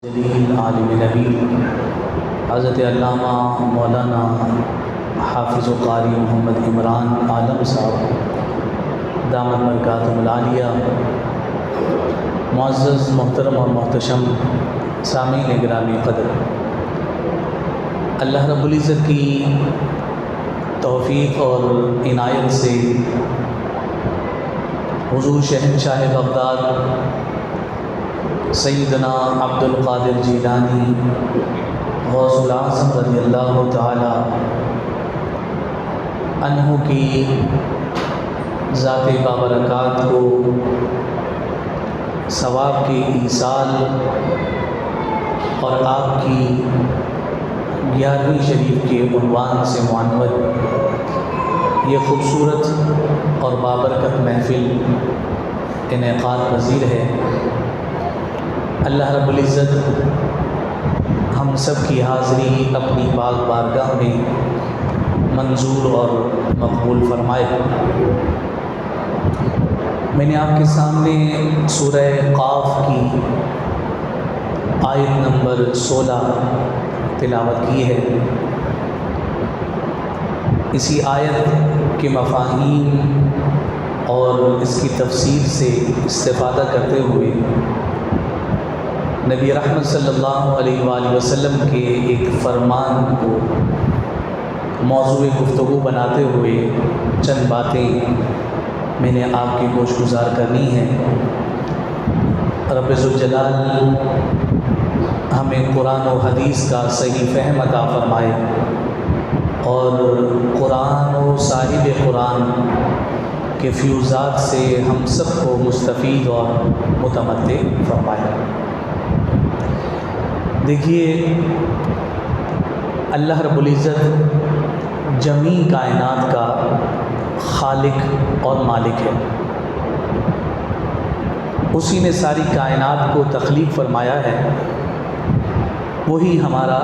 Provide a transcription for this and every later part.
جلیل عالم نبی حضرت علامہ مولانا حافظ و قاری محمد عمران عالم صاحب دامت برکاتہم العالیہ، معزز محترم اور محتشم سامعین گرامی قدر، اللہ رب العزت کی توفیق اور عنایت سے حضور شہنشاہ بغداد سیدنا عبد القادر جیلانی غوث العظم رضی اللہ تعالی عنہ کی ذات بابرکات کو ثواب کے ایصال اور آپ کی 11ویں شریف کے عنوان سے معنون یہ خوبصورت اور بابرکت محفل انعقاد پذیر ہے۔ اللہ رب العزت ہم سب کی حاضری اپنی پاک بارگاہ میں منظور اور مقبول فرمائے۔ میں نے آپ کے سامنے سورہ قاف کی آیت نمبر 16 تلاوت کی ہے۔ اسی آیت کے مفاہیم اور اس کی تفسیر سے استفادہ کرتے ہوئے نبی رحمت صلی اللہ علیہ وآلہ وسلم کے ایک فرمان کو موضوع گفتگو بناتے ہوئے چند باتیں میں نے آپ کی گوش گزار کرنی ہیں۔ رب ذوالجلال ہمیں قرآن و حدیث کا صحیح فہم عطا فرمائے اور قرآن و صاحب قرآن کے فیوزات سے ہم سب کو مستفید اور متمتع فرمائے۔ دیکھیے، اللہ رب العزت جمیع کائنات کا خالق اور مالک ہے۔ اسی نے ساری کائنات کو تخلیق فرمایا ہے، وہی ہمارا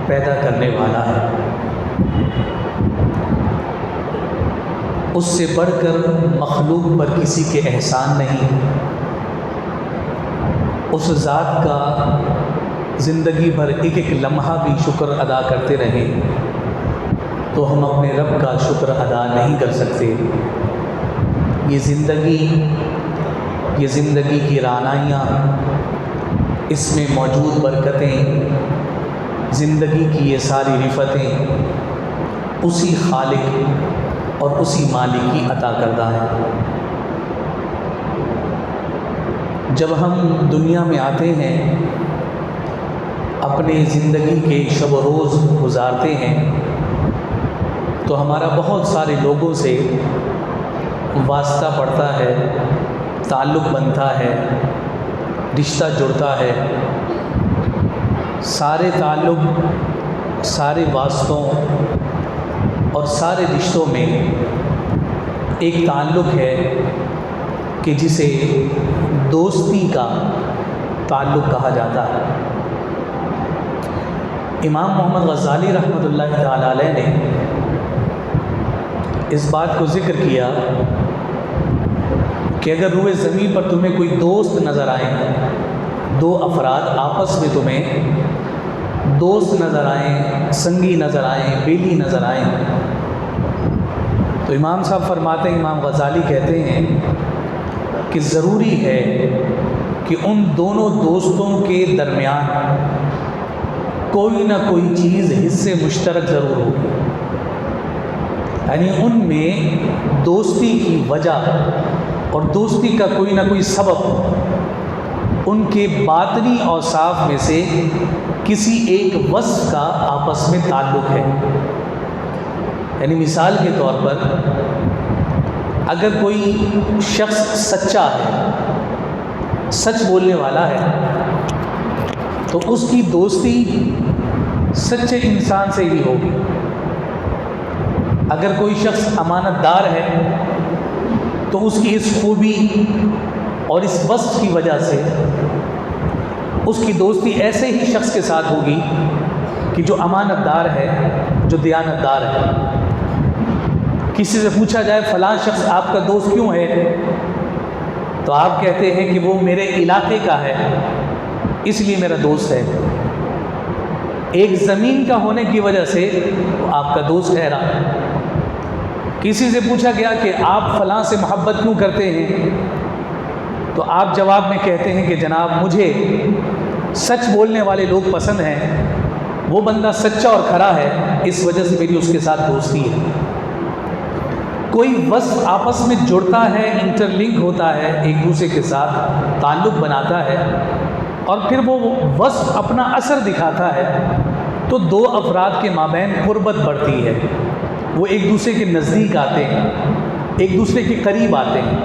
پیدا کرنے والا ہے۔ اس سے بڑھ کر مخلوق پر کسی کے احسان نہیں۔ اس ذات کا زندگی بھر ایک ایک لمحہ بھی شکر ادا کرتے رہیں تو ہم اپنے رب کا شکر ادا نہیں کر سکتے۔ یہ زندگی کی رعنائیاں، اس میں موجود برکتیں، زندگی کی یہ ساری رفتیں اسی خالق اور اسی مالک کی عطا کردہ ہیں۔ جب ہم دنیا میں آتے ہیں، اپنے زندگی کے شب و روز گزارتے ہیں، تو ہمارا بہت سارے لوگوں سے واسطہ پڑتا ہے، تعلق بنتا ہے، رشتہ جڑتا ہے۔ سارے تعلق، سارے واسطوں اور سارے رشتوں میں ایک تعلق ہے کہ جسے دوستی کا تعلق کہا جاتا ہے۔ امام محمد غزالی رحمۃ اللہ تعالی علیہ نے اس بات کو ذکر کیا کہ اگر روئے زمین پر تمہیں کوئی دوست نظر آئیں، دو افراد آپس میں تمہیں دوست نظر آئیں، سنگی نظر آئیں، بیلی نظر آئیں، تو امام صاحب فرماتے ہیں، امام غزالی کہتے ہیں کہ ضروری ہے کہ ان دونوں دوستوں کے درمیان کوئی نہ کوئی چیز حصے مشترک ضرور ہو، یعنی ان میں دوستی کی وجہ اور دوستی کا کوئی نہ کوئی سبب ان کے باطنی اوصاف میں سے کسی ایک وصف کا آپس میں تعلق ہے۔ یعنی مثال کے طور پر اگر کوئی شخص سچا ہے، سچ بولنے والا ہے، تو اس کی دوستی سچے انسان سے ہی ہوگی۔ اگر کوئی شخص امانت دار ہے تو اس کی اس خوبی اور اس وصف کی وجہ سے اس کی دوستی ایسے ہی شخص کے ساتھ ہوگی کہ جو امانت دار ہے، جو دیانت دار ہے۔ کسی سے پوچھا جائے فلاں شخص آپ کا دوست کیوں ہے، تو آپ کہتے ہیں کہ وہ میرے علاقے کا ہے، اس لیے میرا دوست ہے۔ ایک زمین کا ہونے کی وجہ سے وہ آپ کا دوست ٹھہرا۔ کسی سے پوچھا گیا کہ آپ فلاں سے محبت کیوں کرتے ہیں؟ تو آپ جواب میں کہتے ہیں کہ جناب مجھے سچ بولنے والے لوگ پسند ہیں، وہ بندہ سچا اور کھرا ہے، اس وجہ سے میری اس کے ساتھ دوستی ہے۔ کوئی وصف آپس میں جڑتا ہے، انٹر لنک ہوتا ہے، ایک دوسرے کے ساتھ تعلق بناتا ہے، اور پھر وہ وصف اپنا اثر دکھاتا ہے، تو دو افراد کے مابین قربت بڑھتی ہے، وہ ایک دوسرے کے نزدیک آتے ہیں، ایک دوسرے کے قریب آتے ہیں۔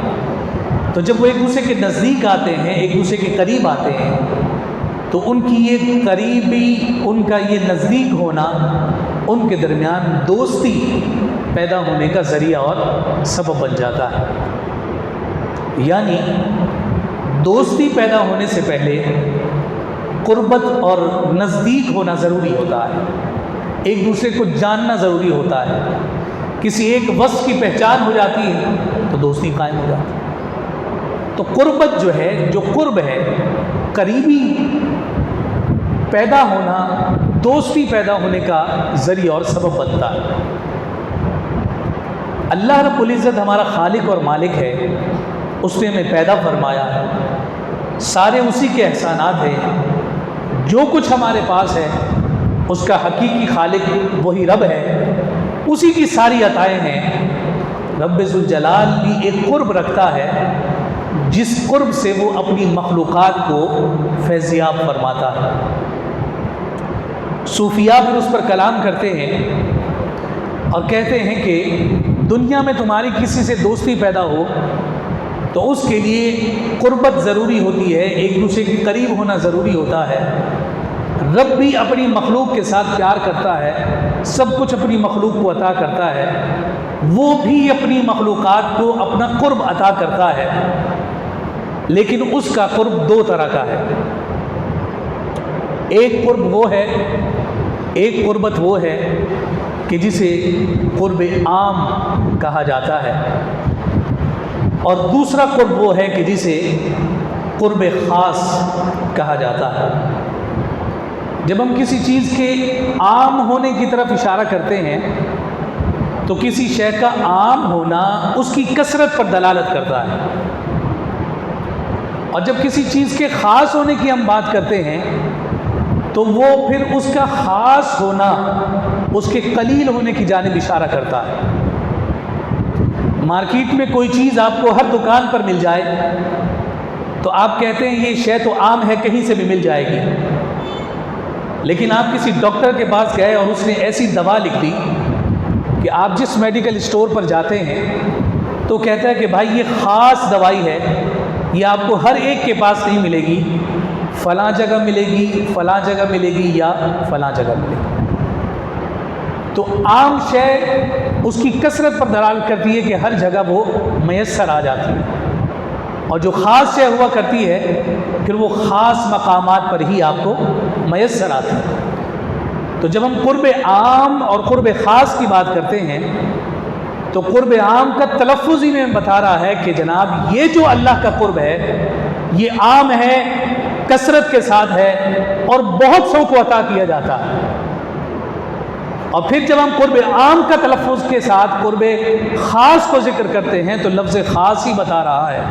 تو جب وہ ایک دوسرے کے نزدیک آتے ہیں، ایک دوسرے کے قریب آتے ہیں، تو ان کی یہ قریبی، ان کا یہ نزدیک ہونا ان کے درمیان دوستی پیدا ہونے کا ذریعہ اور سبب بن جاتا ہے۔ یعنی دوستی پیدا ہونے سے پہلے قربت اور نزدیک ہونا ضروری ہوتا ہے، ایک دوسرے کو جاننا ضروری ہوتا ہے۔ کسی ایک وصف کی پہچان ہو جاتی ہے تو دوستی قائم ہو جاتی ہے۔ تو قربت جو ہے، جو قرب ہے، قریبی پیدا ہونا دوستی پیدا ہونے کا ذریعہ اور سبب بنتا ہے۔ اللہ رب العزت ہمارا خالق اور مالک ہے، اس نے ہمیں پیدا فرمایا ہے، سارے اسی کے احسانات ہیں، جو کچھ ہمارے پاس ہے اس کا حقیقی خالق وہی رب ہے، اسی کی ساری عطائیں ہیں۔ رب ذوالجلال بھی ایک قرب رکھتا ہے جس قرب سے وہ اپنی مخلوقات کو فیضیاب فرماتا ہے۔ صوفیاء پھر اس پر کلام کرتے ہیں اور کہتے ہیں کہ دنیا میں تمہاری کسی سے دوستی پیدا ہو تو اس کے لیے قربت ضروری ہوتی ہے، ایک دوسرے کے قریب ہونا ضروری ہوتا ہے۔ رب بھی اپنی مخلوق کے ساتھ پیار کرتا ہے، سب کچھ اپنی مخلوق کو عطا کرتا ہے، وہ بھی اپنی مخلوقات کو اپنا قرب عطا کرتا ہے، لیکن اس کا قرب دو طرح کا ہے۔ ایک قرب وہ ہے، ایک قربت وہ ہے کہ جسے قرب عام کہا جاتا ہے، اور دوسرا قرب وہ ہے کہ جسے قرب خاص کہا جاتا ہے۔ جب ہم کسی چیز کے عام ہونے کی طرف اشارہ کرتے ہیں تو کسی شے کا عام ہونا اس کی کثرت پر دلالت کرتا ہے، اور جب کسی چیز کے خاص ہونے کی ہم بات کرتے ہیں تو وہ پھر اس کا خاص ہونا اس کے قلیل ہونے کی جانب اشارہ کرتا ہے۔ مارکیٹ میں کوئی چیز آپ کو ہر دکان پر مل جائے تو آپ کہتے ہیں یہ شے تو عام ہے، کہیں سے بھی مل جائے گی، لیکن آپ کسی ڈاکٹر کے پاس گئے اور اس نے ایسی دوا لکھ دی کہ آپ جس میڈیکل اسٹور پر جاتے ہیں تو کہتا ہے کہ بھائی یہ خاص دوائی ہے، یہ آپ کو ہر ایک کے پاس نہیں ملے گی، فلاں جگہ ملے گی، فلاں جگہ ملے گی، یا فلاں جگہ ملے گی۔ تو عام شے اس کی کثرت پر دلالت کرتی ہے کہ ہر جگہ وہ میسر آ جاتی ہے، اور جو خاص شے ہوا کرتی ہے پھر وہ خاص مقامات پر ہی آپ کو میسر آتی ہے۔ تو جب ہم قرب عام اور قرب خاص کی بات کرتے ہیں تو قرب عام کا تلفظ ہی میں بتا رہا ہے کہ جناب یہ جو اللہ کا قرب ہے یہ عام ہے، کثرت کے ساتھ ہے، اور بہت سو کو عطا کیا جاتا ہے۔ اور پھر جب ہم قرب عام کا تلفظ کے ساتھ قرب خاص کو ذکر کرتے ہیں تو لفظ خاص ہی بتا رہا ہے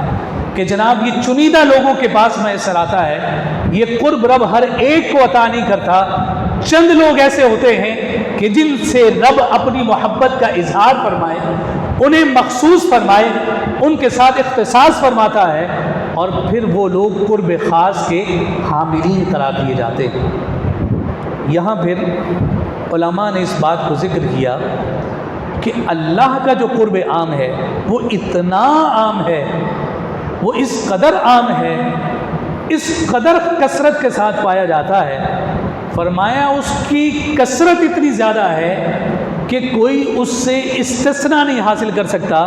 کہ جناب یہ چنیدہ لوگوں کے پاس میسر آتا ہے، یہ قرب رب ہر ایک کو عطا نہیں کرتا۔ چند لوگ ایسے ہوتے ہیں کہ جن سے رب اپنی محبت کا اظہار فرمائے، انہیں مخصوص فرمائے، ان کے ساتھ اختصاص فرماتا ہے، اور پھر وہ لوگ قرب خاص کے حاملین قرار دیے جاتے ہیں۔ یہاں پھر علماء نے اس بات کو ذکر کیا کہ اللہ کا جو قرب عام ہے وہ اتنا عام ہے، وہ اس قدر عام ہے، اس قدر کثرت کے ساتھ پایا جاتا ہے، فرمایا اس کی کثرت اتنی زیادہ ہے کہ کوئی اس سے استثناء نہیں حاصل کر سکتا،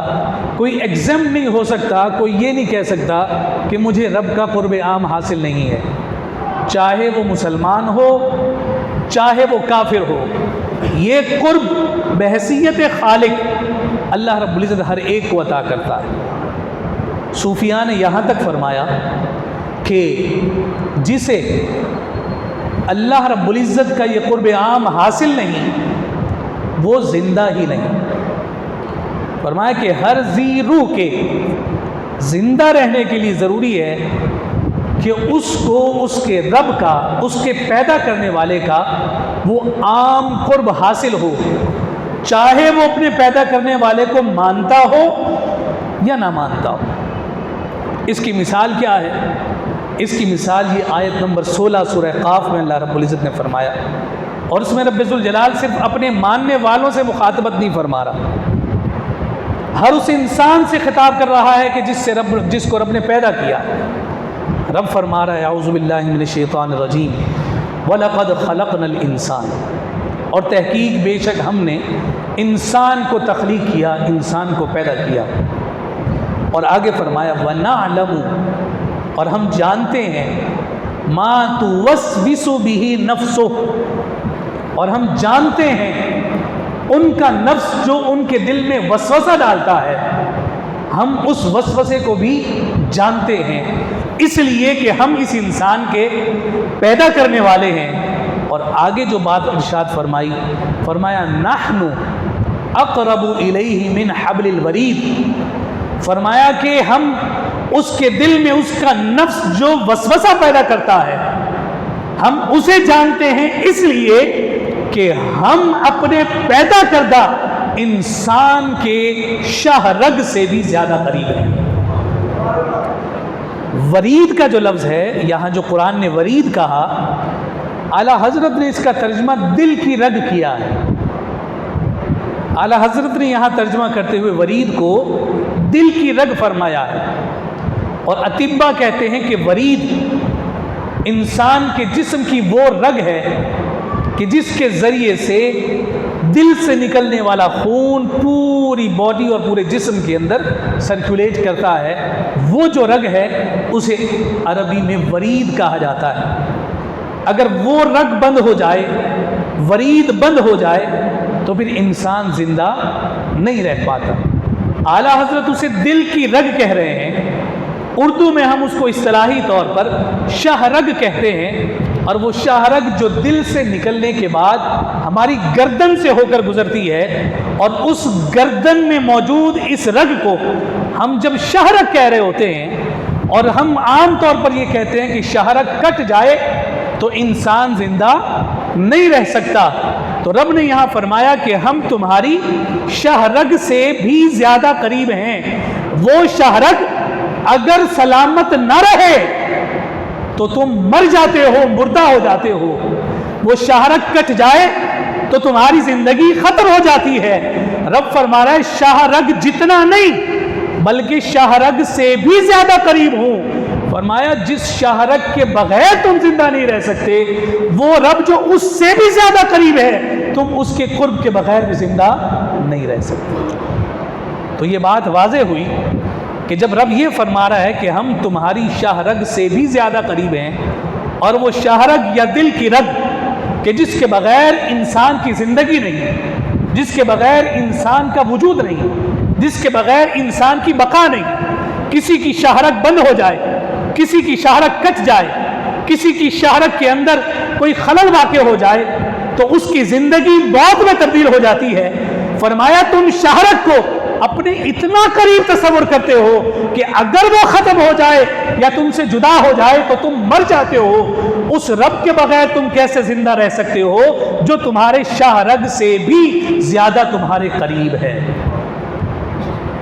کوئی ایگزمپٹ نہیں ہو سکتا، کوئی یہ نہیں کہہ سکتا کہ مجھے رب کا قرب عام حاصل نہیں ہے، چاہے وہ مسلمان ہو چاہے وہ کافر ہو۔ یہ قرب بحیثیت خالق اللہ رب العزت ہر ایک کو عطا کرتا ہے۔ صوفیاء نے یہاں تک فرمایا کہ جسے اللہ رب العزت کا یہ قرب عام حاصل نہیں وہ زندہ ہی نہیں۔ فرمایا کہ ہر ذی روح کے زندہ رہنے کے لیے ضروری ہے کہ اس کو اس کے رب کا، اس کے پیدا کرنے والے کا وہ عام قرب حاصل ہو، چاہے وہ اپنے پیدا کرنے والے کو مانتا ہو یا نہ مانتا ہو۔ اس کی مثال کیا ہے؟ اس کی مثال یہ آیت نمبر 16 سورہ قاف میں اللہ رب العزت نے فرمایا، اور اس میں رب ذوالجلال صرف اپنے ماننے والوں سے مخاطبت نہیں فرما رہا، ہر اس انسان سے خطاب کر رہا ہے کہ جس کو رب نے پیدا کیا۔ رب فرما رہا ہے اعوذ باللہ من الشیطان الرجیم وَلَقَدْ خَلَقْنَا الْإِنسَانَ، اور تحقیق بے شک ہم نے انسان کو تخلیق کیا، انسان کو پیدا کیا۔ اور آگے فرمایا وَنَعْلَمُ، اور ہم جانتے ہیں مَا تُوَسْوِسُ بِهِ نَفْسُهُ، اور ہم جانتے ہیں ان کا نفس جو ان کے دل میں وسوسہ ڈالتا ہے، ہم اس وسوسے کو بھی جانتے ہیں، اس لیے کہ ہم اس انسان کے پیدا کرنے والے ہیں۔ اور آگے جو بات ارشاد فرمایا نحن اقرب الیہ من حبل الورید، فرمایا کہ ہم اس کے دل میں اس کا نفس جو وسوسہ پیدا کرتا ہے ہم اسے جانتے ہیں، اس لیے کہ ہم اپنے پیدا کردہ انسان کے شہ رگ سے بھی زیادہ قریب ہیں۔ ورید کا جو لفظ ہے یہاں جو قرآن نے ورید کہا، اعلیٰ حضرت نے اس کا ترجمہ دل کی رگ کیا ہے۔ اعلیٰ حضرت نے یہاں ترجمہ کرتے ہوئے ورید کو دل کی رگ فرمایا ہے، اور اطباء کہتے ہیں کہ ورید انسان کے جسم کی وہ رگ ہے کہ جس کے ذریعے سے دل سے نکلنے والا خون پوری باڈی اور پورے جسم کے اندر سرکولیٹ کرتا ہے، وہ جو رگ ہے اسے عربی میں ورید کہا جاتا ہے۔ اگر وہ رگ بند ہو جائے، ورید بند ہو جائے تو پھر انسان زندہ نہیں رہ پاتا۔ اعلیٰ حضرت اسے دل کی رگ کہہ رہے ہیں، اردو میں ہم اس کو اصطلاحی طور پر شہ رگ کہتے ہیں، اور وہ شاہ رگ جو دل سے نکلنے کے بعد ہماری گردن سے ہو کر گزرتی ہے، اور اس گردن میں موجود اس رگ کو ہم جب شاہ رگ کہہ رہے ہوتے ہیں، اور ہم عام طور پر یہ کہتے ہیں کہ شاہ رگ کٹ جائے تو انسان زندہ نہیں رہ سکتا، تو رب نے یہاں فرمایا کہ ہم تمہاری شاہ رگ سے بھی زیادہ قریب ہیں۔ وہ شاہ رگ اگر سلامت نہ رہے تو تم مر جاتے ہو، مردہ ہو جاتے ہو، وہ شاہ رگ کٹ جائے تو تمہاری زندگی ختم ہو جاتی ہے۔ رب فرما رہا ہے شاہ رگ جتنا نہیں بلکہ شاہ رگ سے بھی زیادہ قریب ہوں۔ فرمایا جس شاہ رگ کے بغیر تم زندہ نہیں رہ سکتے، وہ رب جو اس سے بھی زیادہ قریب ہے، تم اس کے قرب کے بغیر بھی زندہ نہیں رہ سکتے۔ تو یہ بات واضح ہوئی کہ جب رب یہ فرما رہا ہے کہ ہم تمہاری شاہ رگ سے بھی زیادہ قریب ہیں، اور وہ شاہ رگ یا دل کی رگ کہ جس کے بغیر انسان کی زندگی نہیں، جس کے بغیر انسان کا وجود نہیں، جس کے بغیر انسان کی بقا نہیں، کسی کی شاہ رگ بند ہو جائے، کسی کی شاہ رگ کٹ جائے، کسی کی شاہ رگ کے اندر کوئی خلل واقع ہو جائے تو اس کی زندگی موت میں تبدیل ہو جاتی ہے۔ فرمایا تم شاہ رگ کو اپنے اتنا قریب تصور کرتے ہو کہ اگر وہ ختم ہو جائے یا تم سے جدا ہو جائے تو تم مر جاتے ہو، اس رب کے بغیر تم کیسے زندہ رہ سکتے ہو جو تمہارے شاہ رگ سے بھی زیادہ تمہارے قریب ہے؟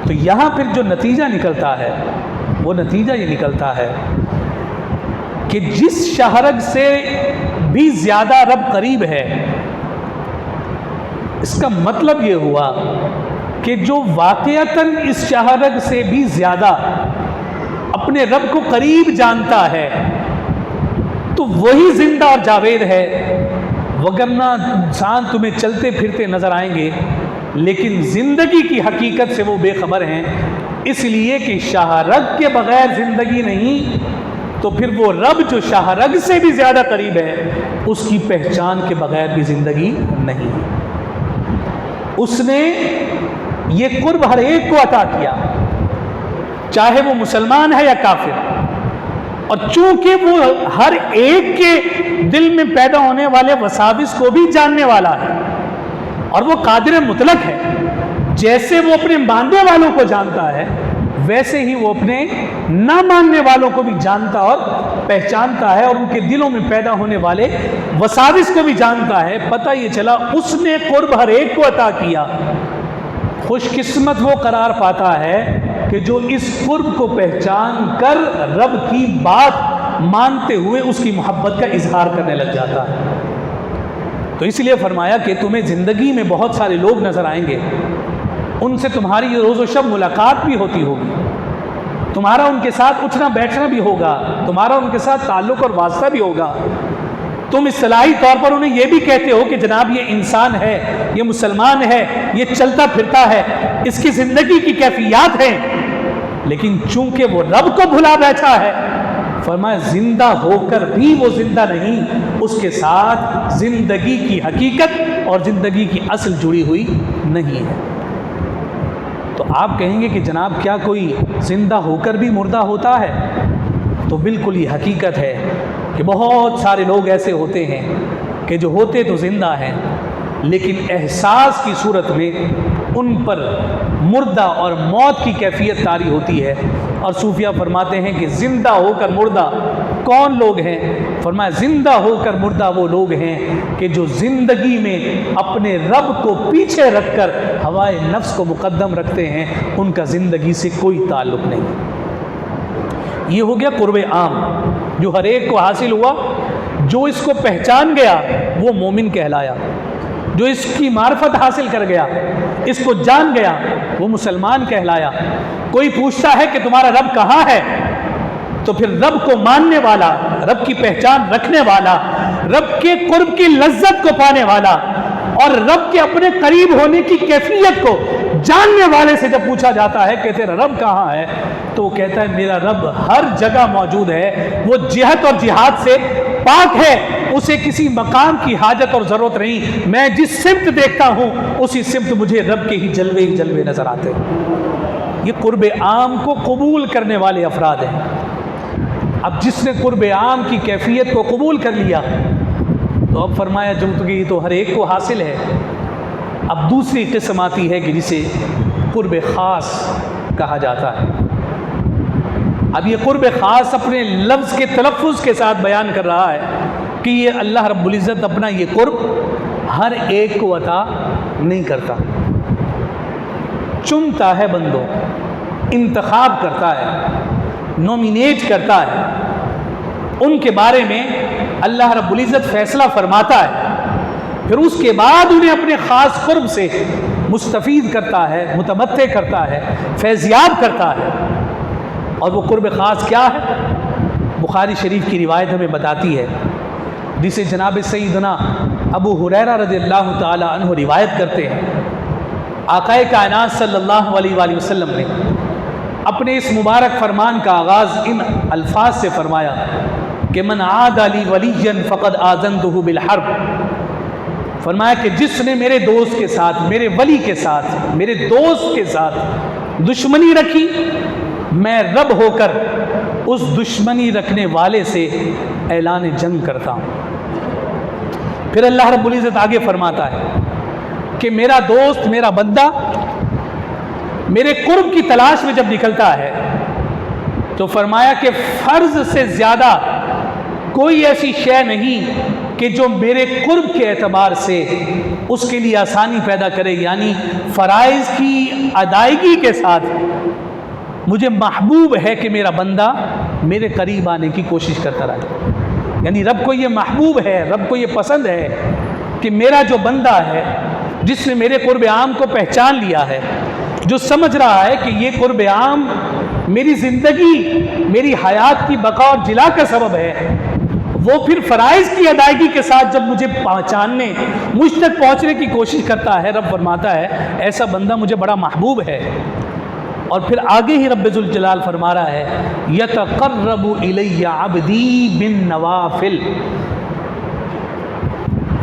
تو یہاں پھر جو نتیجہ نکلتا ہے وہ نتیجہ یہ نکلتا ہے کہ جس شاہ رگ سے بھی زیادہ رب قریب ہے، اس کا مطلب یہ ہوا کہ جو واقعتاً اس شاہ رگ سے بھی زیادہ اپنے رب کو قریب جانتا ہے تو وہی زندہ اور جاوید ہے، وگرنہ انسان تمہیں چلتے پھرتے نظر آئیں گے لیکن زندگی کی حقیقت سے وہ بے خبر ہیں، اس لیے کہ شاہ رگ کے بغیر زندگی نہیں، تو پھر وہ رب جو شاہ رگ سے بھی زیادہ قریب ہے اس کی پہچان کے بغیر بھی زندگی نہیں۔ اس نے یہ قرب ہر ایک کو عطا کیا، چاہے وہ مسلمان ہے یا کافر، اور چونکہ وہ ہر ایک کے دل میں پیدا ہونے والے وساوس کو بھی جاننے والا ہے، اور وہ قادر مطلق ہے، جیسے وہ اپنے ماننے والوں کو جانتا ہے ویسے ہی وہ اپنے نہ ماننے والوں کو بھی جانتا اور پہچانتا ہے، اور ان کے دلوں میں پیدا ہونے والے وساوس کو بھی جانتا ہے۔ پتہ یہ چلا اس نے قرب ہر ایک کو عطا کیا، خوش قسمت وہ قرار پاتا ہے کہ جو اس قرب کو پہچان کر رب کی بات مانتے ہوئے اس کی محبت کا اظہار کرنے لگ جاتا ہے۔ تو اس لیے فرمایا کہ تمہیں زندگی میں بہت سارے لوگ نظر آئیں گے، ان سے تمہاری روز و شب ملاقات بھی ہوتی ہوگی، تمہارا ان کے ساتھ اٹھنا بیٹھنا بھی ہوگا، تمہارا ان کے ساتھ تعلق اور واسطہ بھی ہوگا۔ تم اصطلاحی طور پر انہیں یہ بھی کہتے ہو کہ جناب یہ انسان ہے، یہ مسلمان ہے، یہ چلتا پھرتا ہے، اس کی زندگی کی کیفیات ہیں، لیکن چونکہ وہ رب کو بھلا بیٹھا ہے، فرمایا زندہ ہو کر بھی وہ زندہ نہیں، اس کے ساتھ زندگی کی حقیقت اور زندگی کی اصل جڑی ہوئی نہیں ہے۔ تو آپ کہیں گے کہ جناب کیا کوئی زندہ ہو کر بھی مردہ ہوتا ہے؟ تو بالکل یہ حقیقت ہے کہ بہت سارے لوگ ایسے ہوتے ہیں کہ جو ہوتے تو زندہ ہیں لیکن احساس کی صورت میں ان پر مردہ اور موت کی کیفیت طاری ہوتی ہے۔ اور صوفیہ فرماتے ہیں کہ زندہ ہو کر مردہ کون لوگ ہیں؟ فرمایا زندہ ہو کر مردہ وہ لوگ ہیں کہ جو زندگی میں اپنے رب کو پیچھے رکھ کر ہوائے نفس کو مقدم رکھتے ہیں، ان کا زندگی سے کوئی تعلق نہیں۔ یہ ہو گیا قرب عام جو ہر ایک کو حاصل ہوا، جو اس کو پہچان گیا وہ مومن کہلایا، جو اس کی معرفت حاصل کر گیا، اس کو جان گیا، وہ مسلمان کہلایا۔ کوئی پوچھتا ہے کہ تمہارا رب کہاں ہے، تو پھر رب کو ماننے والا، رب کی پہچان رکھنے والا، رب کے قرب کی لذت کو پانے والا اور رب کے اپنے قریب ہونے کی کیفیت کو جاننے والے سے جب پوچھا جاتا ہے کہ تیرا رب کہاں ہے، تو وہ کہتا ہے میرا رب ہر جگہ موجود ہے، وہ جہت اور جہاد سے پاک ہے، اسے کسی مقام کی حاجت اور ضرورت نہیں، میں جس سمت دیکھتا ہوں اسی سمت مجھے رب کے ہی جلوے ہی جلوے نظر آتے ہیں۔ یہ قرب عام کو قبول کرنے والے افراد ہیں۔ اب جس نے قرب عام کی کیفیت کو قبول کر لیا تو اب فرمایا چونکہ تو ہر ایک کو حاصل ہے، اب دوسری قسم آتی ہے کہ جسے قرب خاص کہا جاتا ہے۔ اب یہ قرب خاص اپنے لفظ کے تلفظ کے ساتھ بیان کر رہا ہے کہ یہ اللہ رب العزت اپنا یہ قرب ہر ایک کو عطا نہیں کرتا، چنتا ہے بندوں، انتخاب کرتا ہے، نومینیٹ کرتا ہے، ان کے بارے میں اللہ رب العزت فیصلہ فرماتا ہے، پھر اس کے بعد انہیں اپنے خاص قرب سے مستفید کرتا ہے، متمتع کرتا ہے، فیضیاب کرتا ہے۔ اور وہ قرب خاص کیا ہے؟ بخاری شریف کی روایت ہمیں بتاتی ہے، جسے جناب سیدنا ابو ہریرہ رضی اللہ تعالی عنہ روایت کرتے ہیں۔ آقا کائنات صلی اللہ علیہ وآلہ وسلم نے اپنے اس مبارک فرمان کا آغاز ان الفاظ سے فرمایا کہ من عاد لی ولیا فقد آذنتہ بالحرب، فرمایا کہ جس نے میرے دوست کے ساتھ، میرے ولی کے ساتھ، میرے دوست کے ساتھ دشمنی رکھی، میں رب ہو کر اس دشمنی رکھنے والے سے اعلان جنگ کرتا ہوں۔ پھر اللہ رب العزت آگے فرماتا ہے کہ میرا دوست، میرا بندہ میرے قرب کی تلاش میں جب نکلتا ہے تو فرمایا کہ فرض سے زیادہ کوئی ایسی شے نہیں کہ جو میرے قرب کے اعتبار سے اس کے لیے آسانی پیدا کرے، یعنی فرائض کی ادائیگی کے ساتھ مجھے محبوب ہے کہ میرا بندہ میرے قریب آنے کی کوشش کرتا رہے۔ یعنی رب کو یہ محبوب ہے، رب کو یہ پسند ہے کہ میرا جو بندہ ہے جس نے میرے قرب عام کو پہچان لیا ہے، جو سمجھ رہا ہے کہ یہ قرب عام میری زندگی، میری حیات کی بقا اور جلا کا سبب ہے، وہ پھر فرائض کی ادائیگی کے ساتھ جب مجھے پہچاننے، مجھ تک پہنچنے کی کوشش کرتا ہے، رب فرماتا ہے ایسا بندہ مجھے بڑا محبوب ہے۔ اور پھر آگے ہی رب ذوالجلال فرما رہا ہے یتقرب الی عبدی بالنوافل،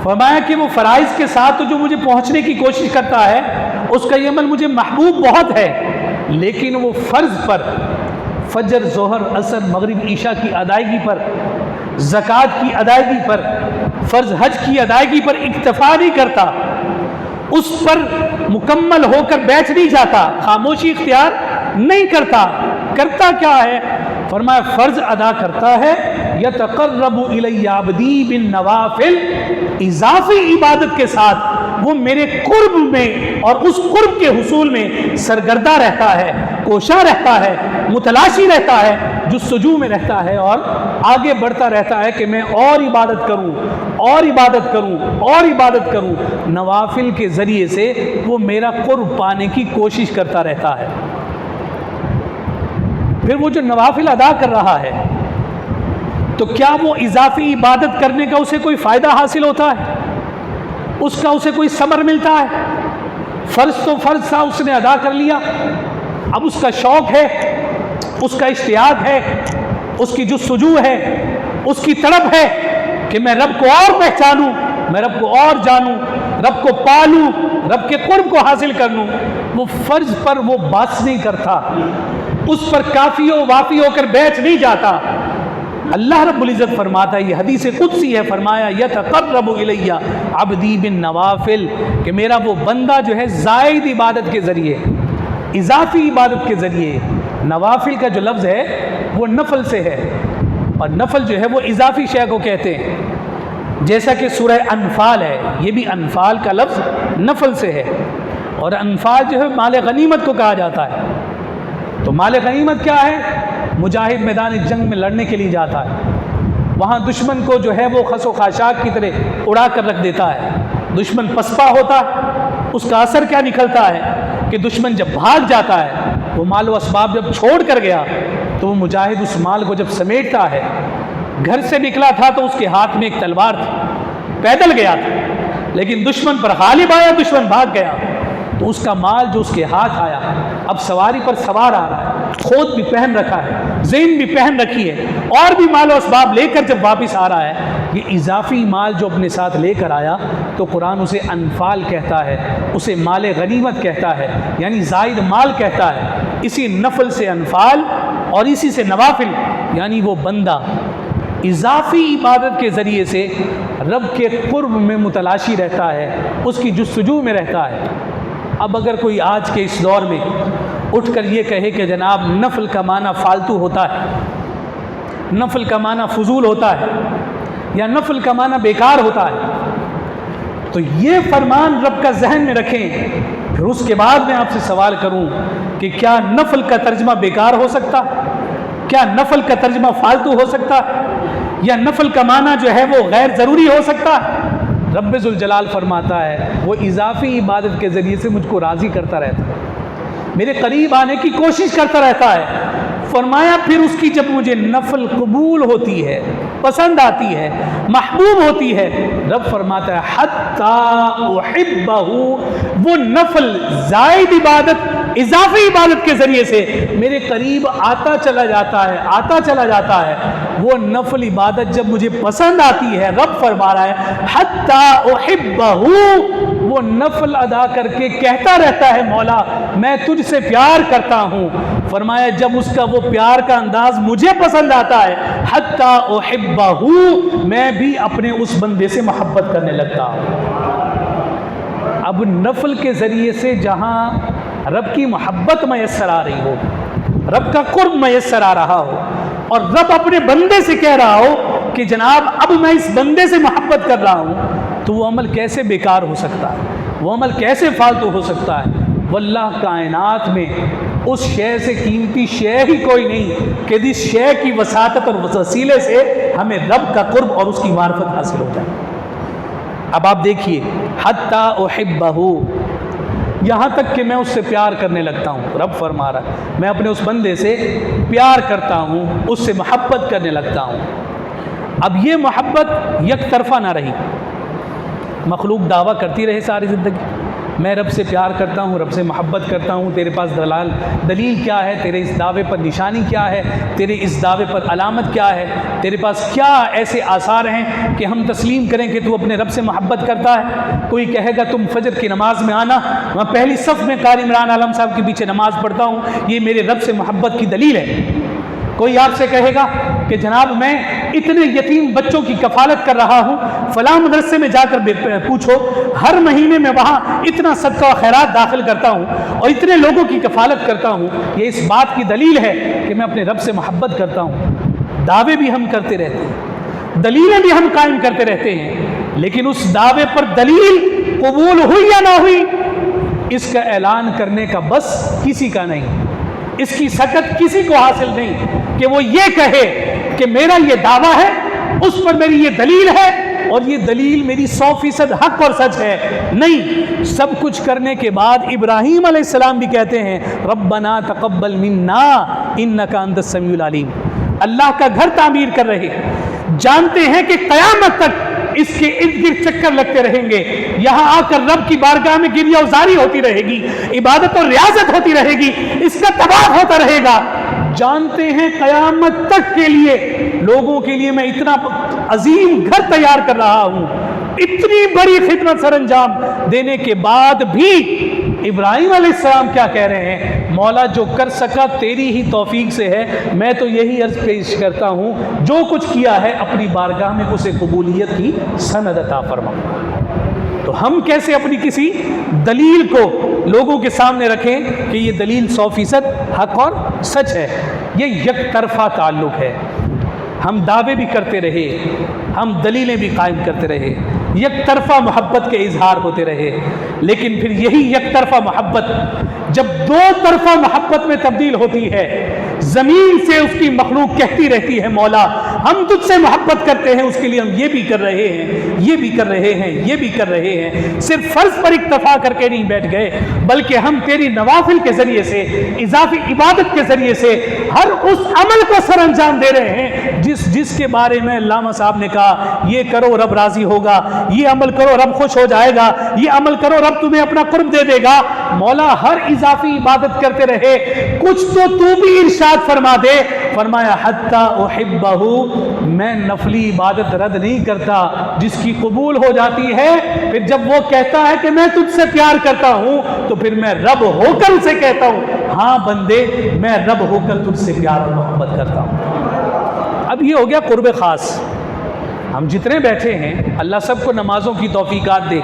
فرمایا کہ وہ فرائض کے ساتھ جو مجھے پہنچنے کی کوشش کرتا ہے اس کا یہ عمل مجھے محبوب بہت ہے، لیکن وہ فجر ظہر عصر مغرب عشاء کی ادائیگی پر، زکوٰۃ کی ادائیگی پر، فرض حج کی ادائیگی پر اکتفا نہیں کرتا، اس پر مکمل ہو کر بیٹھ نہیں جاتا، خاموشی اختیار نہیں کرتا، کرتا کیا ہے؟ فرمایا فرض ادا کرتا ہے، یتقرب الی عبدی بالنوافل، اضافی عبادت کے ساتھ وہ میرے قرب میں اور اس قرب کے حصول میں سرگردہ رہتا ہے، کوشاں رہتا ہے، متلاشی رہتا ہے، جستجو میں رہتا ہے اور آگے بڑھتا رہتا ہے کہ میں اور عبادت کروں اور عبادت کروں اور عبادت کروں۔ نوافل کے ذریعے سے وہ میرا قرب پانے کی کوشش کرتا رہتا ہے۔ پھر وہ جو نوافل ادا کر رہا ہے تو کیا وہ اضافی عبادت کرنے کا اسے کوئی فائدہ حاصل ہوتا ہے؟ اس کا اسے کوئی ثمر ملتا ہے؟ فرض تو فرض تھا، اس نے ادا کر لیا، اب اس کا شوق ہے، اس کا اشتیاق ہے، اس کی جستجو ہے، اس کی طلب ہے کہ میں رب کو اور پہچانوں، میں رب کو اور جانوں، رب کو پالوں، رب کے قرب کو حاصل کر لوں۔ وہ فرض پر وہ بس نہیں کرتا، اس پر کافی و وافی ہو کر بیٹھ نہیں جاتا۔ اللہ رب العزت فرماتا ہے، یہ حدیث قدسی ہے، فرمایا یتقرب الی عبدی بالنوافل، کہ میرا وہ بندہ جو ہے زائد عبادت کے ذریعے، اضافی عبادت کے ذریعے، نوافل کا جو لفظ ہے وہ نفل سے ہے، اور نفل جو ہے وہ اضافی شے کو کہتے ہیں، جیسا کہ سورہ انفال ہے، یہ بھی انفال کا لفظ نفل سے ہے، اور انفال جو ہے مال غنیمت کو کہا جاتا ہے۔ تو مال غنیمت کیا ہے؟ مجاہد میدان جنگ میں لڑنے کے لیے جاتا ہے، وہاں دشمن کو جو ہے وہ خس و خاشاک کی طرح اڑا کر رکھ دیتا ہے، دشمن پسپا ہوتا ہے، اس کا اثر کیا نکلتا ہے کہ دشمن جب بھاگ جاتا ہے، وہ مال و اسباب جب چھوڑ کر گیا تو وہ مجاہد اس مال کو جب سمیٹتا ہے، گھر سے نکلا تھا تو اس کے ہاتھ میں ایک تلوار تھی، پیدل گیا تھا، لیکن دشمن پر غالب آیا، دشمن بھاگ گیا، تو اس کا مال جو اس کے ہاتھ آیا، اب سواری پر سوار آ رہا ہے، کھوت بھی پہن رکھا ہے، زین بھی پہن رکھی ہے، اور بھی مال و اسباب لے کر جب واپس آ رہا ہے، یہ اضافی مال جو اپنے ساتھ لے کر آیا تو قرآن اسے انفال کہتا ہے، اسے مال غنیمت کہتا ہے، یعنی زائد مال کہتا ہے۔ اسی نفل سے انفال اور اسی سے نوافل، یعنی وہ بندہ اضافی عبادت کے ذریعے سے رب کے قرب میں متلاشی رہتا ہے، اس کی جستجو میں رہتا ہے۔ اب اگر کوئی آج کے اس دور میں اٹھ کر یہ کہے کہ جناب نفل کا معنی فالتو ہوتا ہے، نفل کا معنی فضول ہوتا ہے، یا نفل کا معنی بیکار ہوتا ہے، تو یہ فرمان رب کا ذہن میں رکھیں، پھر اس کے بعد میں آپ سے سوال کروں کہ کیا نفل کا ترجمہ بیکار ہو سکتا؟ کیا نفل کا ترجمہ فالتو ہو سکتا؟ یا نفل کا معنی جو ہے وہ غیر ضروری ہو سکتا؟ رب ذوالجلال فرماتا ہے وہ اضافی عبادت کے ذریعے سے مجھ کو راضی کرتا رہتا ہے، میرے قریب آنے کی کوشش کرتا رہتا ہے۔ فرمایا پھر اس کی جب مجھے نفل قبول ہوتی ہے، پسند آتی ہے، محبوب ہوتی ہے، رب فرماتا ہے حتی احبہ، وہ نفل زائد عبادت، اضافی عبادت کے ذریعے سے میرے قریب آتا چلا جاتا ہے، آتا چلا جاتا ہے۔ وہ نفل عبادت جب مجھے پسند آتی ہے، رب فرما رہا ہے حتی احبہ، وہ نفل ادا کر کے کہتا رہتا ہے مولا میں تجھ سے پیار کرتا ہوں۔ فرمایا جب اس کا وہ پیار کا انداز مجھے پسند آتا ہے، حتی احبہ، میں بھی اپنے اس بندے سے محبت کرنے لگتا ہوں۔ اب نفل کے ذریعے سے جہاں رب کی محبت میسر آ رہی ہو، رب کا قرب میسر آ رہا ہو، اور رب اپنے بندے سے کہہ رہا ہو کہ جناب اب میں اس بندے سے محبت کر رہا ہوں، تو وہ عمل کیسے بیکار ہو سکتا ہے؟ وہ عمل کیسے فالتو ہو سکتا ہے؟ واللہ کائنات میں اس شے سے قیمتی شے ہی کوئی نہیں کہ جس شے کی وساطت اور وسیلے سے ہمیں رب کا قرب اور اس کی معرفت حاصل ہو جائے۔ اب آپ دیکھیے حتی احبہ، یہاں تک کہ میں اس سے پیار کرنے لگتا ہوں، رب فرما رہا ہے میں اپنے اس بندے سے پیار کرتا ہوں، اس سے محبت کرنے لگتا ہوں۔ اب یہ محبت یک طرفہ نہ رہی، مخلوق دعویٰ کرتی رہے ساری زندگی میں رب سے پیار کرتا ہوں، رب سے محبت کرتا ہوں، تیرے پاس دلیل کیا ہے، تیرے اس دعوے پر نشانی کیا ہے، تیرے اس دعوے پر علامت کیا ہے، تیرے پاس کیا ایسے آثار ہیں کہ ہم تسلیم کریں کہ تو اپنے رب سے محبت کرتا ہے۔ کوئی کہے گا تم فجر کی نماز میں آنا، میں پہلی صف میں قاری عمران عالم صاحب کے پیچھے نماز پڑھتا ہوں، یہ میرے رب سے محبت کی دلیل ہے۔ کوئی آپ سے کہے گا کہ جناب میں اتنے یتیم بچوں کی کفالت کر رہا ہوں، فلاں مدرسے میں جا کر پوچھو، ہر مہینے میں وہاں اتنا صدقہ و خیرات داخل کرتا ہوں اور اتنے لوگوں کی کفالت کرتا ہوں، یہ اس بات کی دلیل ہے کہ میں اپنے رب سے محبت کرتا ہوں۔ دعوے بھی ہم کرتے رہتے ہیں، دلیلیں بھی ہم قائم کرتے رہتے ہیں، لیکن اس دعوے پر دلیل قبول ہوئی یا نہ ہوئی، اس کا اعلان کرنے کا بس کسی کا نہیں، اس کی سکت کسی کو حاصل نہیں کہ وہ یہ کہے کہ میرا یہ دعویٰ ہے، اس پر میری یہ دلیل ہے اور یہ دلیل میری 100% حق اور سچ ہے۔ نہیں، سب کچھ کرنے کے بعد ابراہیم علیہ السلام بھی کہتے ہیں ربنا تقبل منا انک انت السمیع العلیم، اللہ کا گھر تعمیر کر رہے، جانتے ہیں کہ قیامت تک اس کے ارد گرد چکر لگتے رہیں گے، یہاں آ کر رب کی بارگاہ میں گریہ وزاری ہوتی رہے گی، عبادت اور ریاضت ہوتی رہے گی، اس کا طواف ہوتا رہے گا۔ جانتے ہیں قیامت تک کے لیے لوگوں کے لیے میں اتنا عظیم گھر تیار کر رہا ہوں، اتنی بڑی خدمت سر انجام دینے کے بعد بھی ابراہیم علیہ السلام کیا کہہ رہے ہیں؟ مولا جو کر سکا تیری ہی توفیق سے ہے، میں تو یہی عرض پیش کرتا ہوں جو کچھ کیا ہے اپنی بارگاہ میں اسے قبولیت کی سند عطا فرما۔ تو ہم کیسے اپنی کسی دلیل کو لوگوں کے سامنے رکھیں کہ یہ دلیل 100% حق اور سچ ہے؟ یہ یک طرفہ تعلق ہے۔ ہم دعوے بھی کرتے رہے، ہم دلیلیں بھی قائم کرتے رہے، یک طرفہ محبت کے اظہار ہوتے رہے، لیکن پھر یہی یک طرفہ محبت جب دو طرفہ محبت میں تبدیل ہوتی ہے، زمین سے اس کی مخلوق کہتی رہتی ہے مولا ہم تجھ سے محبت کرتے ہیں، اس کے لیے ہم یہ بھی کر رہے ہیں، یہ بھی کر رہے ہیں، یہ بھی کر رہے ہیں، صرف فرض پر اکتفا کر کے نہیں بیٹھ گئے بلکہ ہم تیری نوافل کے ذریعے سے، اضافی عبادت کے ذریعے سے ہر اس عمل کو سر انجام دے رہے ہیں جس کے بارے میں علامہ صاحب نے کہا یہ کرو رب راضی ہوگا، یہ عمل کرو رب خوش ہو جائے گا، یہ عمل کرو رب تمہیں اپنا قرب دے دے گا۔ مولا ہر اضافی عبادت کرتے رہے، کچھ تو بھی ارشاد فرما دے، فرمایا حتی احبہ، میں نفلی عبادت رد نہیں کرتا، جس کی قبول ہو جاتی ہے پھر جب وہ کہتا ہے کہ میں تجھ سے پیار کرتا ہوں تو پھر میں رب ہو کر اسے کہتا ہوں ہاں بندے میں رب ہو کر تجھ سے پیار اور محبت کرتا ہوں۔ اب یہ ہو گیا قرب خاص۔ ہم جتنے بیٹھے ہیں اللہ سب کو نمازوں کی توفیقات دے،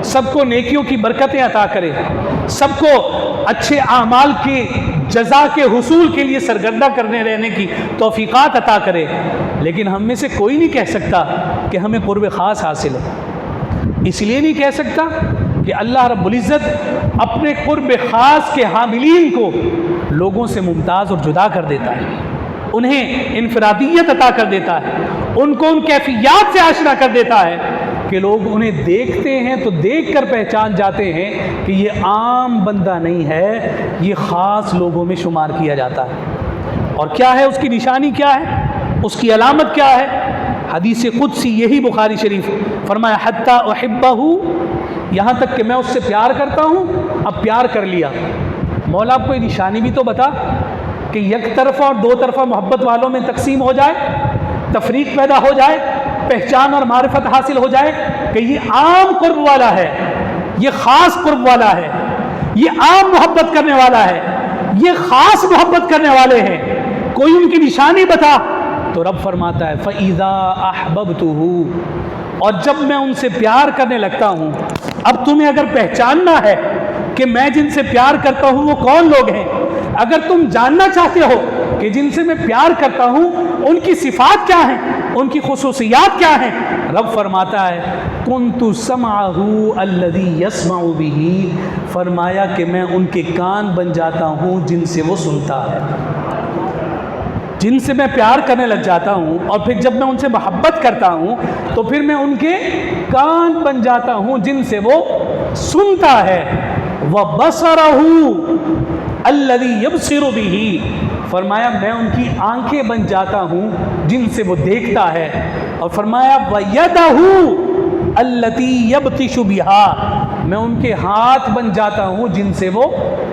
سب کو نیکیوں کی برکتیں عطا کرے، سب کو اچھے اعمال کی جزا کے حصول کے لیے سرگردہ کرنے رہنے کی توفیقات عطا کرے، لیکن ہم میں سے کوئی نہیں کہہ سکتا کہ ہمیں قرب خاص حاصل ہے۔ اس لیے نہیں کہہ سکتا کہ اللہ رب العزت اپنے قرب خاص کے حاملین کو لوگوں سے ممتاز اور جدا کر دیتا ہے، انہیں انفرادیت عطا کر دیتا ہے، ان کو ان کیفیات سے آشنا کر دیتا ہے کہ لوگ انہیں دیکھتے ہیں تو دیکھ کر پہچان جاتے ہیں کہ یہ عام بندہ نہیں ہے، یہ خاص لوگوں میں شمار کیا جاتا ہے۔ اور کیا ہے اس کی نشانی، کیا ہے اس کی علامت، کیا ہے؟ حدیث قدسی یہی بخاری شریف، فرمایا حتی احبہ، یہاں تک کہ میں اس سے پیار کرتا ہوں۔ اب پیار کر لیا، مولا آپ کوئی نشانی بھی تو بتا کہ یک طرفہ اور دو طرفہ محبت والوں میں تقسیم ہو جائے، تفریق پیدا ہو جائے، پہچان اور معرفت حاصل ہو جائے کہ یہ عام قرب والا ہے، یہ خاص قرب والا ہے، یہ عام محبت کرنے والا ہے، یہ خاص محبت کرنے والے ہیں، کوئی ان کی نشانی بتا۔ تو رب فرماتا ہے فَإِذَا أَحْبَبْتُهُ، اور جب میں ان سے پیار کرنے لگتا ہوں۔ اب تمہیں اگر پہچاننا ہے کہ میں جن سے پیار کرتا ہوں وہ کون لوگ ہیں، اگر تم جاننا چاہتے ہو کہ جن سے میں پیار کرتا ہوں ان کی صفات کیا ہیں، ان کی خصوصیات کیا ہیں، رب فرماتا ہے كُنْتُ سَمْعَهُ الَّذِي يَسْمَعُ بِهِ، فرمایا کہ میں ان کے کان بن جاتا ہوں جن سے وہ سنتا ہے۔ جن سے میں پیار کرنے لگ جاتا ہوں اور پھر جب میں ان سے محبت کرتا ہوں تو پھر میں ان کے کان بن جاتا ہوں جن سے وہ سنتا ہے۔ وَبَصَرَهُ الَّذِي يَبْصِرُ بِهِ، فرمایا میں ان کی آنکھیں بن جاتا ہوں جن سے وہ دیکھتا ہے، اور فرمایا وَيَدَهُ الَّتِي يَبْطِشُ بِهَا، میں ان کے ہاتھ بن جاتا ہوں جن سے وہ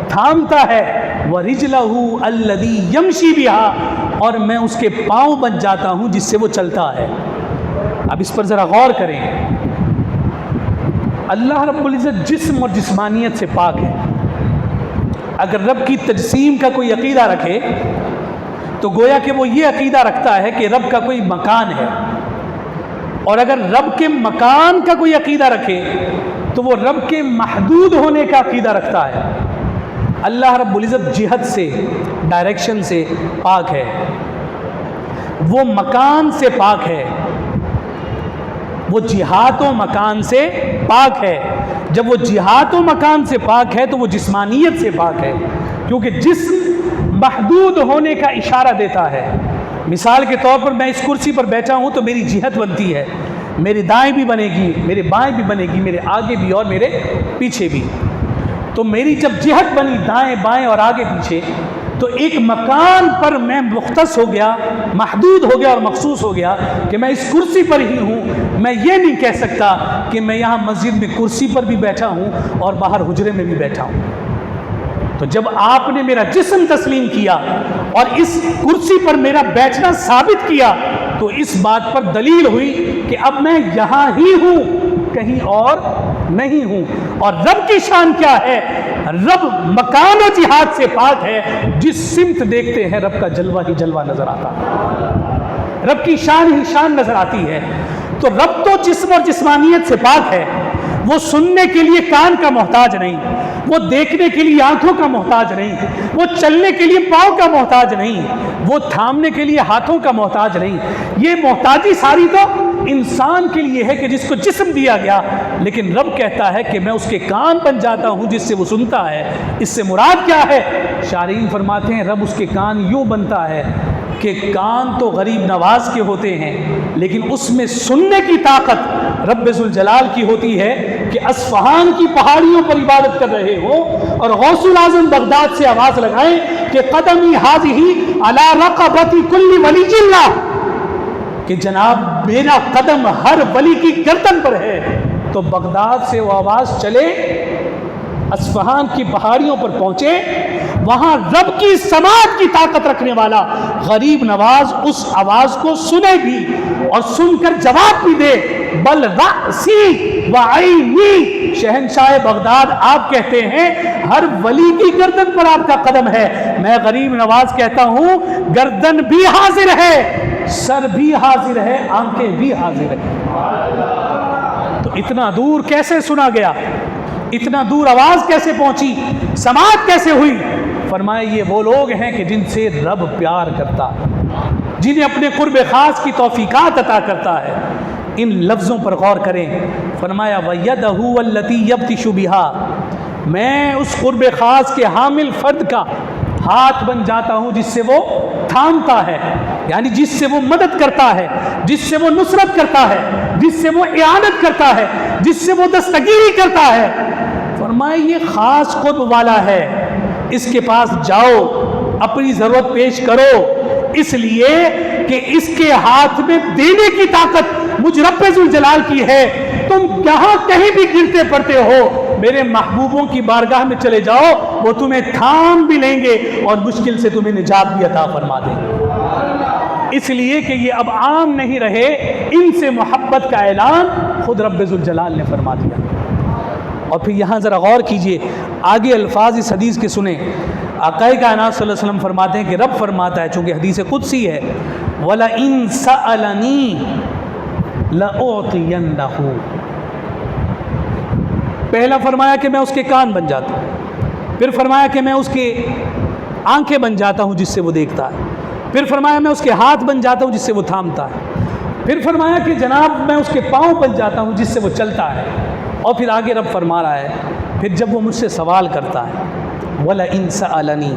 تھامتا ہے، وَرِجْلَهُ الَّذِي يَمْشِي بِهَا، اور میں اس کے پاؤں بن جاتا ہوں جس سے وہ چلتا ہے۔ اب اس پر ذرا غور کریں، اللہ رب العزت جسم اور جسمانیت سے پاک ہے۔ اگر رب کی تجسیم کا کوئی عقیدہ رکھے تو گویا کہ وہ یہ عقیدہ رکھتا ہے کہ رب کا کوئی مکان ہے، اور اگر رب کے مکان کا کوئی عقیدہ رکھے تو وہ رب کے محدود ہونے کا عقیدہ رکھتا ہے۔ اللہ رب العزت جہت سے، ڈائریکشن سے پاک ہے، وہ مکان سے پاک ہے، وہ جہات و مکان سے پاک ہے۔ جب وہ جہات و مکان سے پاک ہے تو وہ جسمانیت سے پاک ہے، کیونکہ جسم محدود ہونے کا اشارہ دیتا ہے۔ مثال کے طور پر میں اس کرسی پر بیٹھا ہوں تو میری جہت بنتی ہے، میرے دائیں بھی بنے گی، میرے بائیں بھی بنے گی، میرے آگے بھی اور میرے پیچھے بھی۔ تو میری جب جہت بنی دائیں بائیں اور آگے پیچھے، تو ایک مکان پر میں مختص ہو گیا، محدود ہو گیا اور مخصوص ہو گیا کہ میں اس کرسی پر ہی ہوں۔ میں یہ نہیں کہہ سکتا کہ میں یہاں مسجد میں کرسی پر بھی بیٹھا ہوں اور باہر حجرے میں بھی بیٹھا ہوں۔ تو جب آپ نے میرا جسم تسلیم کیا اور اس کرسی پر میرا بیٹھنا ثابت کیا تو اس بات پر دلیل ہوئی کہ اب میں یہاں ہی ہوں، کہیں اور نہیں ہوں۔ اور رب کی شان کیا ہے؟ رب مکان و جہات سے پاک ہے، جس سمت دیکھتے ہیں رب کا جلوہ ہی جلوہ نظر آتا ہے، رب کی شان ہی شان نظر آتی ہے۔ تو رب تو جسم اور جسمانیت سے پاک ہے، وہ سننے کے لیے کان کا محتاج نہیں، وہ دیکھنے کے لیے آنکھوں کا محتاج نہیں، وہ چلنے کے لیے پاؤں کا محتاج نہیں، وہ تھامنے کے لیے ہاتھوں کا محتاج نہیں۔ یہ محتاجی ساری تو انسان کے لیے ہے کہ جس کو جسم دیا گیا، لیکن رب کہتا ہے کہ میں اس کے کان بن جاتا ہوں جس سے وہ سنتا ہے۔ اس سے مراد کیا ہے؟ شارحین فرماتے ہیں رب اس کے کان یوں بنتا ہے کہ کان تو غریب نواز کے ہوتے ہیں، لیکن اس میں سننے کی طاقت رب ذوالجلال کی ہوتی ہے کہ اصفہان کی پہاڑیوں پر عبادت کر رہے ہوں اور غوث الاعظم بغداد سے آواز لگائیں کہ قدمی ہذہ علی رقبۃ کل ولی اللہ، کہ جناب میرا قدم ہر ولی کی گردن پر ہے۔ تو بغداد سے وہ آواز چلے، اصفہان کی پہاڑیوں پر پہنچے، وہاں رب کی سماعت کی طاقت رکھنے والا غریب نواز اس آواز کو سنے بھی اور سن کر جواب بھی دے۔ بل رأسی وعینی، شہنشاہ بغداد آپ کہتے ہیں ہر ولی کی گردن پر آپ کا قدم ہے، میں غریب نواز کہتا ہوں گردن بھی حاضر ہے، سر بھی حاضر ہے، آنکھیں بھی حاضر ہے۔ تو اتنا دور کیسے سنا گیا؟ اتنا دور آواز کیسے پہنچی؟ سماعت کیسے ہوئی؟ فرمائے یہ وہ لوگ ہیں کہ جن سے رب پیار کرتا ہے، جنہیں اپنے قرب خاص کی توفیقات عطا کرتا ہے۔ ان لفظوں پر غور کریں۔ فرمایا وَيَدَهُ وَالَّتِي يَبْتِشُ بِهَا، میں اس قرب خاص کے حامل فرد کا ہاتھ بن جاتا ہوں جس سے وہ تھامتا ہے، یعنی جس سے وہ مدد کرتا ہے، جس سے وہ نصرت کرتا ہے، جس سے وہ اعانت کرتا ہے، جس سے وہ دستگیری کرتا ہے۔ فرمائے یہ خاص قرب والا ہے، اس کے پاس جاؤ، اپنی ضرورت پیش کرو، اس لیے کہ اس کے ہاتھ میں دینے کی طاقت مجھ رب ذوالجلال کی ہے۔ تم یہاں کہیں بھی گرتے پڑتے ہو، میرے محبوبوں کی بارگاہ میں چلے جاؤ، وہ تمہیں تھام بھی لیں گے اور مشکل سے تمہیں نجات بھی عطا فرما دیں گے۔ اس لیے کہ یہ اب عام نہیں رہے، ان سے محبت کا اعلان خود رب ذوالجلال نے فرما دیا۔ اور پھر یہاں ذرا غور کیجئے، آگے الفاظ اس حدیث کے سنیں۔ آقا کائنات صلی اللہ علیہ وسلم فرماتے ہیں کہ رب فرماتا ہے، چونکہ حدیث قدسی ہے، وَلَئِن سَأَلَنِي لَأُعْطِيَنَّهُ۔ پہلا فرمایا کہ میں اس کے کان بن جاتا ہوں، پھر فرمایا کہ میں اس کے آنکھیں بن جاتا ہوں جس سے وہ دیکھتا ہے، پھر فرمایا میں اس کے ہاتھ بن جاتا ہوں جس سے وہ تھامتا ہے، پھر فرمایا کہ جناب میں اس کے پاؤں بن جاتا ہوں جس سے وہ چلتا ہے، اور پھر آگے رب فرما رہا ہے پھر جب وہ مجھ سے سوال کرتا ہے، وَلَئِن سَأَلَنِي،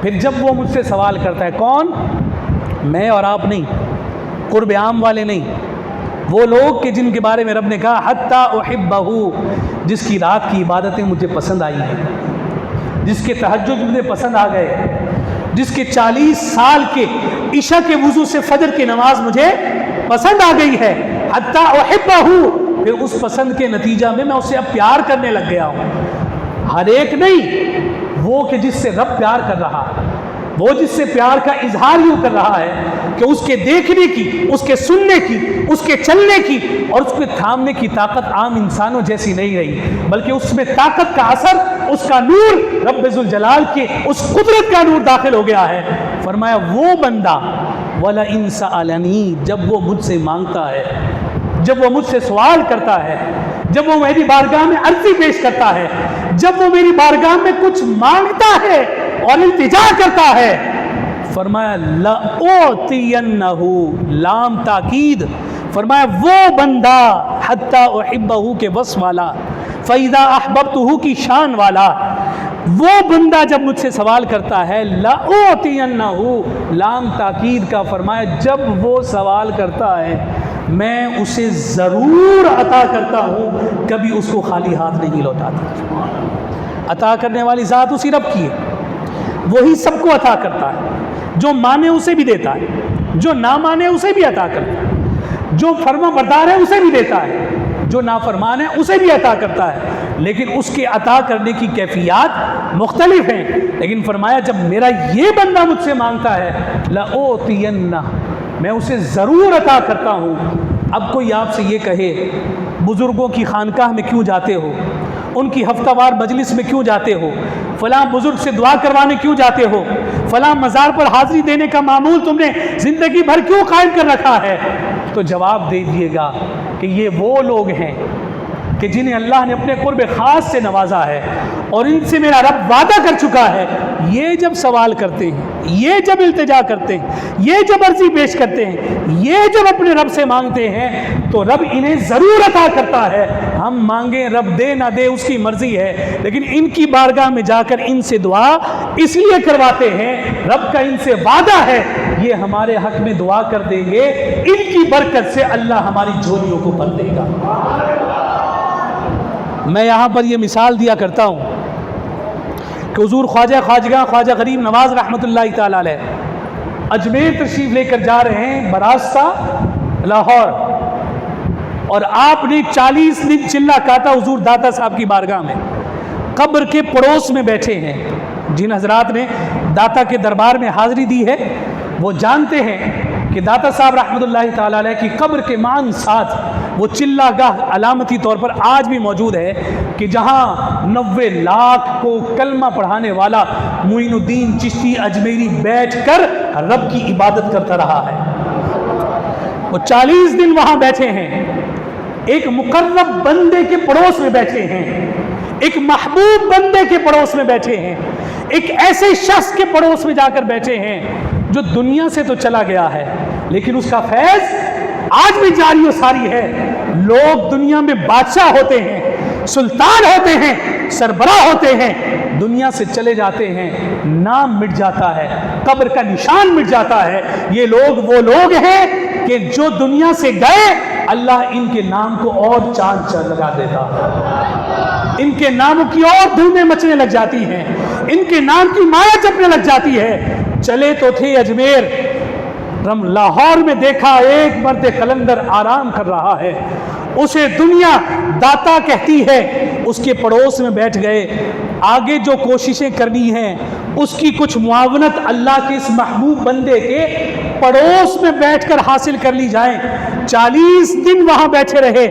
پھر جب وہ مجھ سے سوال کرتا ہے، کون؟ میں اور آپ نہیں، قرب عام والے نہیں، وہ لوگ کہ جن کے بارے میں رب نے کہا حَتَّى أُحِبَّهُ، جس کی رات کی عبادتیں مجھے پسند آئی ہیں، جس کے تہجد مجھے پسند آ گئے، جس کے 40 سال کے عشاء کے وضو سے فجر کی نماز مجھے پسند آ گئی ہے، حَتَّى أُحِبَّهُ، پھر اس پسند کے نتیجہ میں اسے اب پیار کرنے لگ گیا ہوں۔ ہر ایک نہیں، وہ کہ جس سے رب پیار کر رہا، وہ جس سے پیار کا اظہار یوں کر رہا ہے کہ اس کے دیکھنے کی، اس کے سننے کی، اس کے چلنے کی اور اس کے تھامنے کی طاقت عام انسانوں جیسی نہیں رہی، بلکہ اس میں طاقت کا اثر، اس کا نور رب ذوالجلال کے اس قدرت کا نور داخل ہو گیا ہے۔ فرمایا وہ بندہ وَلَئِن سَأَلَنِي، جب وہ مجھ سے مانگتا ہے، جب وہ مجھ سے سوال کرتا ہے، جب وہ میری بارگاہ میں عرضی پیش کرتا ہے، جب وہ میری بارگاہ میں کچھ مانگتا ہے اور التجا کرتا ہے، فرمایا لَأُعْطِيَنَّهُ، لام تاکید، فرمایا وہ بندہ حَتَّى أُحِبَّهُ کے وصف والا، فَإِذَا أَحْبَبْتُهُ کی شان والا، وہ بندہ جب مجھ سے سوال کرتا ہے، لَأُعْطِيَنَّهُ لام تاکید کا، فرمایا جب وہ سوال کرتا ہے میں اسے ضرور عطا کرتا ہوں، کبھی اس کو خالی ہاتھ نہیں لوٹاتا۔ عطا کرنے والی ذات اسی رب کی ہے، وہی سب کو عطا کرتا ہے، جو مانے اسے بھی دیتا ہے، جو نہ مانے اسے بھی عطا کرتا ہے، جو فرما بردار ہے اسے بھی دیتا ہے، جو نافرمان ہے اسے بھی عطا کرتا ہے، لیکن اس کے عطا کرنے کی کیفیات مختلف ہیں۔ لیکن فرمایا جب میرا یہ بندہ مجھ سے مانگتا ہے لَأُعْطِيَنَّهُ، میں اسے ضرور عطا کرتا ہوں۔ اب کوئی آپ سے یہ کہے بزرگوں کی خانقاہ میں کیوں جاتے ہو، ان کی ہفتہ وار مجلس میں کیوں جاتے ہو، فلاں بزرگ سے دعا کروانے کیوں جاتے ہو، فلاں مزار پر حاضری دینے کا معمول تم نے زندگی بھر کیوں قائم کر رکھا ہے، تو جواب دے دیے گا کہ یہ وہ لوگ ہیں کہ جنہیں اللہ نے اپنے قرب خاص سے نوازا ہے اور ان سے میرا رب وعدہ کر چکا ہے، یہ جب سوال کرتے ہیں، یہ جب التجا کرتے ہیں، یہ جب عرضی پیش کرتے ہیں، یہ جب اپنے رب سے مانگتے ہیں تو رب انہیں ضرور عطا کرتا ہے۔ ہم مانگیں رب دے نہ دے اس کی مرضی ہے، لیکن ان کی بارگاہ میں جا کر ان سے دعا اس لیے کرواتے ہیں، رب کا ان سے وعدہ ہے یہ ہمارے حق میں دعا کر دیں گے، ان کی برکت سے اللہ ہماری جھولیوں کو بھر دے گا۔ میں یہاں پر یہ مثال دیا کرتا ہوں کہ حضور خواجہ خواجگاہ خواجہ غریب نواز رحمۃ اللہ تعالی علیہ اجمیر تشریف لے کر جا رہے ہیں براستہ لاہور، اور آپ نے 40 دن چلا کاٹا حضور داتا صاحب کی بارگاہ میں، قبر کے پڑوس میں بیٹھے ہیں۔ جن حضرات نے داتا کے دربار میں حاضری دی ہے وہ جانتے ہیں کہ داتا صاحب رحمۃ اللہ تعالی علیہ کی قبر کے مان ساتھ وہ چلا گاہ علامتی طور پر آج بھی موجود ہے کہ جہاں 90 لاکھ کو کلمہ پڑھانے والا معین الدین چشتی اجمیری بیٹھ کر رب کی عبادت کرتا رہا ہے۔ وہ 40 دن وہاں بیٹھے ہیں، ایک مقرب بندے کے پڑوس میں بیٹھے ہیں، ایک محبوب بندے کے پڑوس میں بیٹھے ہیں، ایک ایسے شخص کے پڑوس میں جا کر بیٹھے ہیں جو دنیا سے تو چلا گیا ہے لیکن اس کا فیض آج بھی جاری و ساری ہے۔ لوگ دنیا میں بادشاہ ہوتے ہیں، سلطان ہوتے ہیں، سربراہ ہوتے ہیں، دنیا سے چلے جاتے ہیں، نام مٹ جاتا ہے، قبر کا نشان مٹ جاتا ہے۔ یہ لوگ وہ لوگ ہیں کہ جو دنیا سے گئے اللہ ان کے نام کو اور چاند لگا دیتا ہے، ان کے ناموں کی اور دھومیں مچنے لگ جاتی ہیں، ان کے نام کی مایا جپنے لگ جاتی ہے۔ چلے تو تھے اجمیر، لاہور میں دیکھا ایک مرد قلندر آرام کر رہا ہے، اسے دنیا داتا کہتی ہے، اس کے پڑوس میں بیٹھ گئے۔ آگے جو کوششیں کرنی ہیں اس کی کچھ معاونت اللہ کے اس محبوب بندے کے پڑوس میں بیٹھ کر حاصل کر لی جائیں۔ 40 دن وہاں بیٹھے رہے،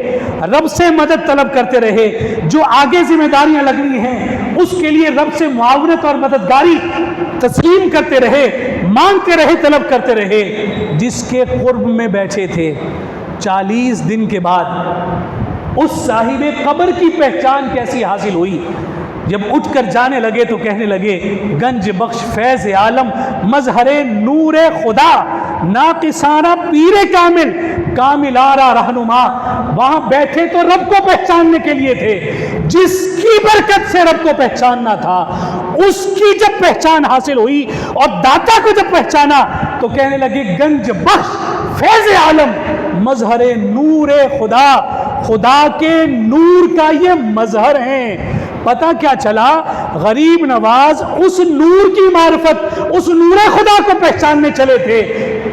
رب سے مدد طلب کرتے رہے، جو آگے ذمہ داریاں لگنی ہیں اس کے لیے رب سے معاونت اور مددگاری تسلیم کرتے رہے، مانگتے رہے، طلب کرتے رہے۔ جس کے قرب میں بیٹھے تھے 40 دن کے بعد اس صاحب قبر کی پہچان کیسی حاصل ہوئی؟ جب اٹھ کر جانے لگے تو کہنے لگے گنج بخش فیض عالم مظہر نور خدا ناقصانہ پیر کامل کامل آرا رہنما۔ وہاں بیٹھے تو رب کو پہچاننے کے لیے تھے، جس کی برکت سے رب کو پہچاننا تھا اس کی جب پہچان حاصل ہوئی اور داتا کو جب پہچانا تو کہنے لگے گنج بخش فیض عالم مظہر نور خدا، خدا کے نور کا یہ مظہر ہیں۔ پتہ کیا چلا؟ غریب نواز اس نور کی معرفت، اس نور خدا کو پہچاننے چلے تھے۔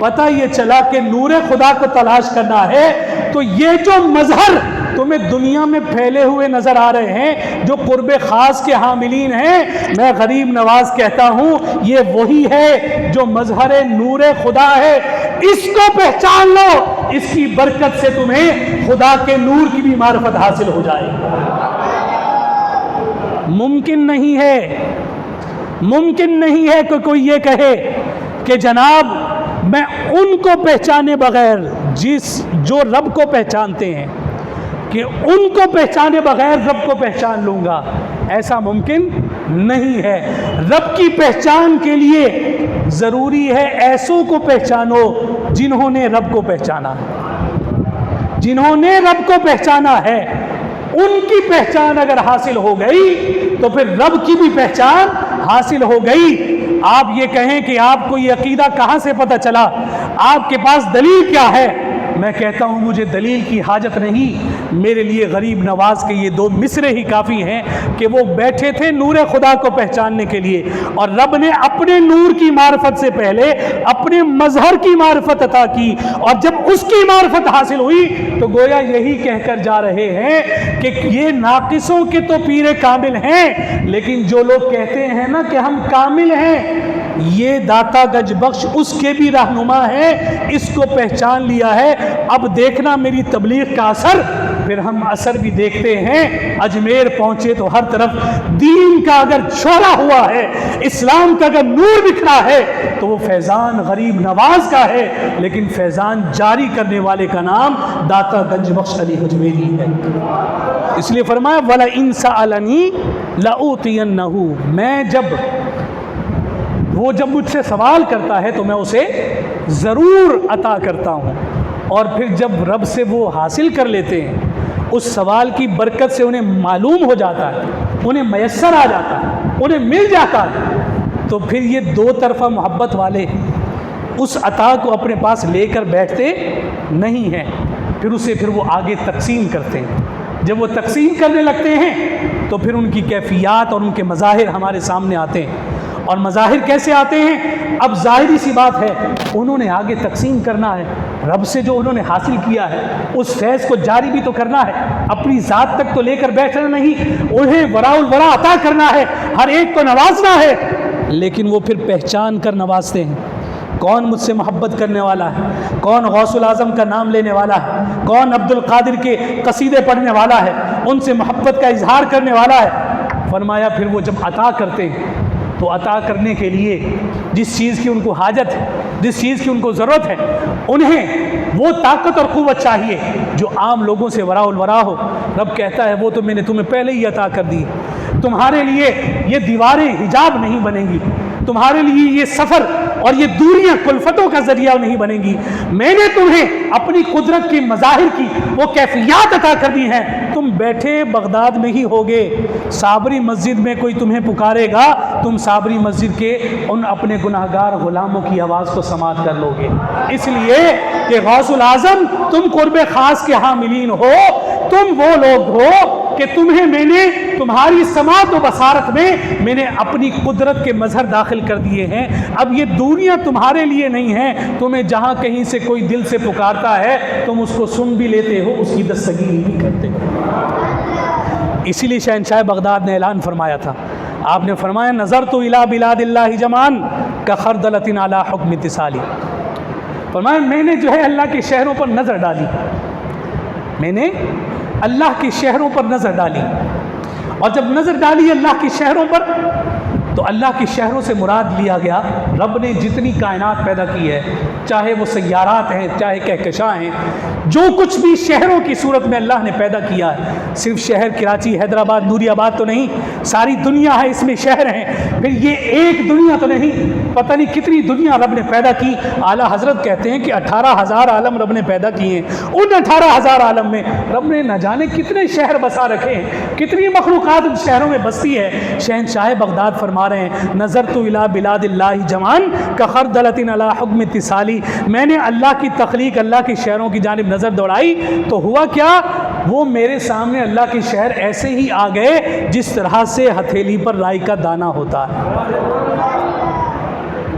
پتہ یہ چلا کہ نور خدا کو تلاش کرنا ہے تو یہ جو مظہر تمہیں دنیا میں پھیلے ہوئے نظر آ رہے ہیں جو قرب خاص کے حاملین ہیں، میں غریب نواز کہتا ہوں یہ وہی ہے جو مظہر نور خدا ہے، اس کو پہچان لو، اس کی برکت سے تمہیں خدا کے نور کی بھی معرفت حاصل ہو جائے۔ ممکن نہیں ہے کہ کوئی یہ کہے کہ جناب میں ان کو پہچانے بغیر جو رب کو پہچانتے ہیں، کہ ان کو پہچانے بغیر رب کو پہچان لوں گا، ایسا ممکن نہیں ہے۔ رب کی پہچان کے لیے ضروری ہے ایسوں کو پہچانو جنہوں نے رب کو پہچانا ہے، جنہوں نے رب کو پہچانا ہے، ان کی پہچان اگر حاصل ہو گئی تو پھر رب کی بھی پہچان حاصل ہو گئی۔ آپ یہ کہیں کہ آپ کو یہ عقیدہ کہاں سے پتہ چلا، آپ کے پاس دلیل کیا ہے؟ میں کہتا ہوں مجھے دلیل کی حاجت نہیں، میرے لیے غریب نواز کے یہ 2 مصرے ہی کافی ہیں کہ وہ بیٹھے تھے نور خدا کو پہچاننے کے لیے، اور رب نے اپنے نور کی معرفت سے پہلے اپنے مظہر کی معرفت عطا کی، اور جب اس کی معرفت حاصل ہوئی تو گویا یہی کہہ کر جا رہے ہیں کہ یہ ناقصوں کے تو پیر کامل ہیں، لیکن جو لوگ کہتے ہیں نا کہ ہم کامل ہیں، یہ داتا گنج بخش اس کے بھی رہنما ہے، اس کو پہچان لیا ہے۔ اب دیکھنا میری تبلیغ کا اثر، پھر ہم اثر بھی دیکھتے ہیں۔ اجمیر پہنچے تو ہر طرف دین کا اگر شعلہ ہوا ہے، اسلام کا اگر نور بکھرا ہے تو وہ فیضان غریب نواز کا ہے، لیکن فیضان جاری کرنے والے کا نام داتا گنج بخش علی اجمیری ہے۔ اس لیے فرمایا وَلَئِن سَأَلَنِي لَأُوتِيَنَّهُ، میں جب مجھ سے سوال کرتا ہے تو میں اسے ضرور عطا کرتا ہوں، اور پھر جب رب سے وہ حاصل کر لیتے ہیں، اس سوال کی برکت سے انہیں معلوم ہو جاتا ہے، انہیں میسر آ جاتا ہے، انہیں مل جاتا ہے، تو پھر یہ 2 طرفہ محبت والے اس عطا کو اپنے پاس لے کر بیٹھتے نہیں ہیں، پھر وہ آگے تقسیم کرتے ہیں۔ جب وہ تقسیم کرنے لگتے ہیں تو پھر ان کی کیفیات اور ان کے مظاہر ہمارے سامنے آتے ہیں۔ اور مظاہر کیسے آتے ہیں؟ اب ظاہری سی بات ہے، انہوں نے آگے تقسیم کرنا ہے، رب سے جو انہوں نے حاصل کیا ہے اس فیض کو جاری بھی تو کرنا ہے، اپنی ذات تک تو لے کر بیٹھنا نہیں، انہیں وراء الورا عطا کرنا ہے، ہر ایک کو نوازنا ہے۔ لیکن وہ پھر پہچان کر نوازتے ہیں، کون مجھ سے محبت کرنے والا ہے، کون غوث العظم کا نام لینے والا ہے، کون عبد القادر کے قصیدے پڑھنے والا ہے، ان سے محبت کا اظہار کرنے والا ہے۔ فرمایا پھر وہ جب عطا کرتے ہیں تو عطا کرنے کے لیے جس چیز کی ان کو حاجت ہے، جس چیز کی ان کو ضرورت ہے، انہیں وہ طاقت اور قوت چاہیے جو عام لوگوں سے وراء الورا ہو۔ رب کہتا ہے وہ تو میں نے تمہیں پہلے ہی عطا کر دی، تمہارے لیے یہ دیواریں حجاب نہیں بنیں گی، تمہارے لیے یہ سفر اور یہ دوریاں کلفتوں کا ذریعہ نہیں بنیں گی، میں نے تمہیں اپنی قدرت کی مظاہر کی وہ کیفیات عطا کر دی ہیں۔ تم بیٹھے بغداد میں ہی ہوگے، صابری مسجد میں کوئی تمہیں پکارے گا، تم صابری مسجد کے ان اپنے گناہگار غلاموں کی آواز کو سماعت کر لو گے، اس لیے کہ غوث العظم تم قرب خاص کے حاملین ہو، تم وہ لوگ ہو کہ تمہیں میں نے تمہاری سماعت و بصارت میں نے اپنی قدرت کے مظہر داخل کر دیے ہیں۔ اب یہ دنیا تمہارے لیے نہیں ہے، تمہیں جہاں کہیں سے کوئی دل سے پکارتا ہے تم اس کو سن بھی لیتے ہو، اس کی دستگیری بھی کرتے ہو۔ اسی لیے شہنشاہ بغداد نے اعلان فرمایا تھا، آپ نے فرمایا نظرت الی بلاد اللہ جمان کخردلۃ علی حکم اتصالی، فرمایا میں نے جو ہے اللہ کے شہروں پر نظر ڈالی، میں نے اللہ کے شہروں پر نظر ڈالی، اور جب نظر ڈالی اللہ کے شہروں پر تو اللہ کے شہروں سے مراد لیا گیا رب نے جتنی کائنات پیدا کی ہے، چاہے وہ سیارات ہیں، چاہے کہکشاں ہیں، جو کچھ بھی شہروں کی صورت میں اللہ نے پیدا کیا ہے، صرف شہر کراچی، حیدرآباد، نوری آباد تو نہیں، ساری دنیا ہے، اس میں شہر ہیں، پھر یہ ایک دنیا تو نہیں، پتہ نہیں کتنی دنیا رب نے پیدا کی۔ اعلیٰ حضرت کہتے ہیں کہ 18,000 عالم رب نے پیدا کیے ہیں، ان 18,000 عالم میں رب نے نہ جانے کتنے شہر بسا رکھے ہیں، کتنی مخلوقات ان شہروں میں بستی ہے۔ شہنشاہ بغداد فرما رہے ہیں نظرت الی بلاد اللہ جمان کخردلۃ علی حکم اتصالی، میں نے اللہ کی تخلیق، اللہ کے شہروں کی جانب نظر دوڑائی تو ہوا کیا، وہ میرے سامنے اللہ کے شہر ایسے ہی آ گئے جس طرح سے ہتھیلی پر رائی کا دانہ ہوتا ہے،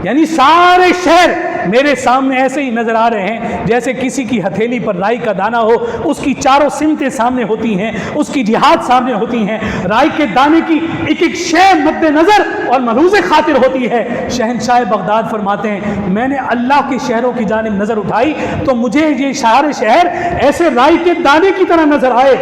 یعنی سارے شہر میرے سامنے ایسے ہی نظر آ رہے ہیں جیسے کسی کی ہتھیلی پر رائی کا دانہ ہو، اس کی چاروں سمتیں سامنے ہوتی ہیں، اس کی جہاد سامنے ہوتی ہیں، رائی کے دانے کی ایک ایک شے مد نظر اور ملحوظ خاطر ہوتی ہے۔ شہنشاہ بغداد فرماتے ہیں میں نے اللہ کے شہروں کی جانب نظر اٹھائی تو مجھے یہ سارے شہر ایسے رائی کے دانے کی طرح نظر آئے۔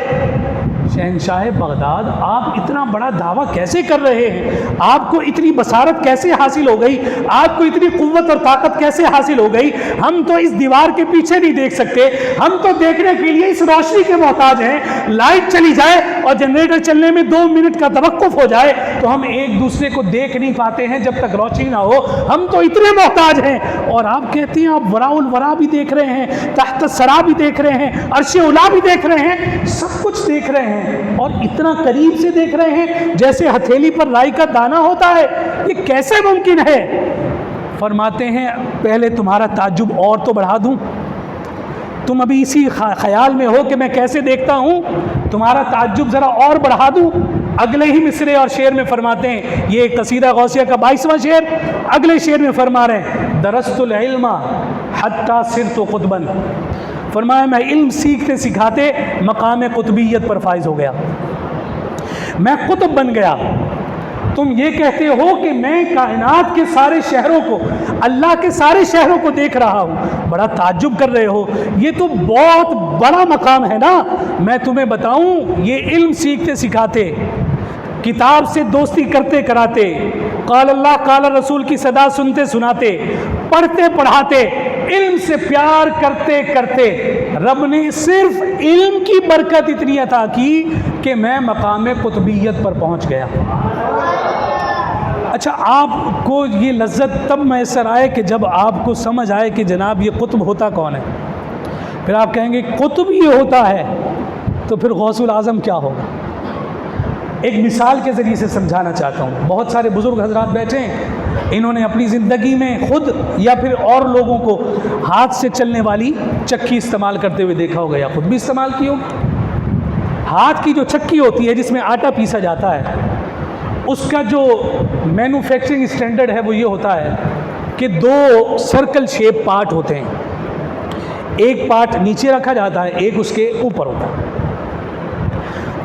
شہنشاہ بغداد آپ اتنا بڑا دعویٰ کیسے کر رہے ہیں؟ آپ کو اتنی بصارت کیسے حاصل ہو گئی؟ آپ کو اتنی قوت اور طاقت کیسے حاصل ہو گئی؟ ہم تو اس دیوار کے پیچھے نہیں دیکھ سکتے، ہم تو دیکھنے کے لیے اس روشنی کے محتاج ہیں۔ لائٹ چلی جائے اور جنریٹر چلنے میں 2 منٹ کا توقف ہو جائے تو ہم ایک دوسرے کو دیکھ نہیں پاتے ہیں جب تک روشنی نہ ہو، ہم تو اتنے محتاج ہیں۔ اور آپ کہتے ہیں آپ وراء الورا بھی دیکھ رہے ہیں، تحت الثری بھی دیکھ رہے ہیں، عرش اولی بھی دیکھ رہے ہیں، سب کچھ دیکھ رہے ہیں اور اتنا قریب سے دیکھ رہے ہیں جیسے ہتھیلی پر رائی کا دانہ ہوتا ہے۔ یہ کیسے ممکن ہے؟ فرماتے ہیں پہلے تمہارا تعجب اور تو بڑھا دوں، تم ابھی اسی خیال میں ہو کہ میں کیسے دیکھتا ہوں، تمہارا تعجب ذرا اور بڑھا دوں۔ اگلے ہی مصرے اور شعر میں فرماتے ہیں، یہ قصیدہ غوثیہ کا 22واں شعر، اگلے شعر میں فرما رہے ہیں درست العلم حتی صرت قطبا، فرمایا میں علم سیکھتے سکھاتے مقام قطبیت پر فائز ہو گیا، میں قطب بن گیا۔ تم یہ کہتے ہو کہ میں کائنات کے سارے شہروں کو، اللہ کے سارے شہروں کو دیکھ رہا ہوں، بڑا تعجب کر رہے ہو، یہ تو بہت بڑا مقام ہے نا۔ میں تمہیں بتاؤں یہ علم سیکھتے سکھاتے، کتاب سے دوستی کرتے کراتے، قال اللہ قال رسول کی صدا سنتے سناتے، پڑھتے پڑھاتے، علم سے پیار کرتے کرتے رب نے صرف علم کی برکت اتنی عطا کی کہ میں مقام قطبیت پر پہنچ گیا۔ اچھا آپ کو یہ لذت تب میسر آئے کہ جب آپ کو سمجھ آئے کہ جناب یہ قطب ہوتا کون ہے۔ پھر آپ کہیں گے قطب یہ ہوتا ہے تو پھر غوث العظم کیا ہوگا؟ ایک مثال کے ذریعے سے سمجھانا چاہتا ہوں۔ بہت سارے بزرگ حضرات بیٹھے ہیں، انہوں نے اپنی زندگی میں خود یا پھر اور لوگوں کو ہاتھ سے چلنے والی چکی استعمال کرتے ہوئے دیکھا ہوگا یا خود بھی استعمال کی ہوگی۔ ہاتھ کی جو چکی ہوتی ہے جس میں آٹا پیسا جاتا ہے، اس کا جو مینوفیکچرنگ اسٹینڈرڈ ہے وہ یہ ہوتا ہے کہ 2 سرکل شیپ پارٹ ہوتے ہیں، ایک پارٹ نیچے رکھا جاتا ہے، ایک اس کے اوپر ہوتا ہے،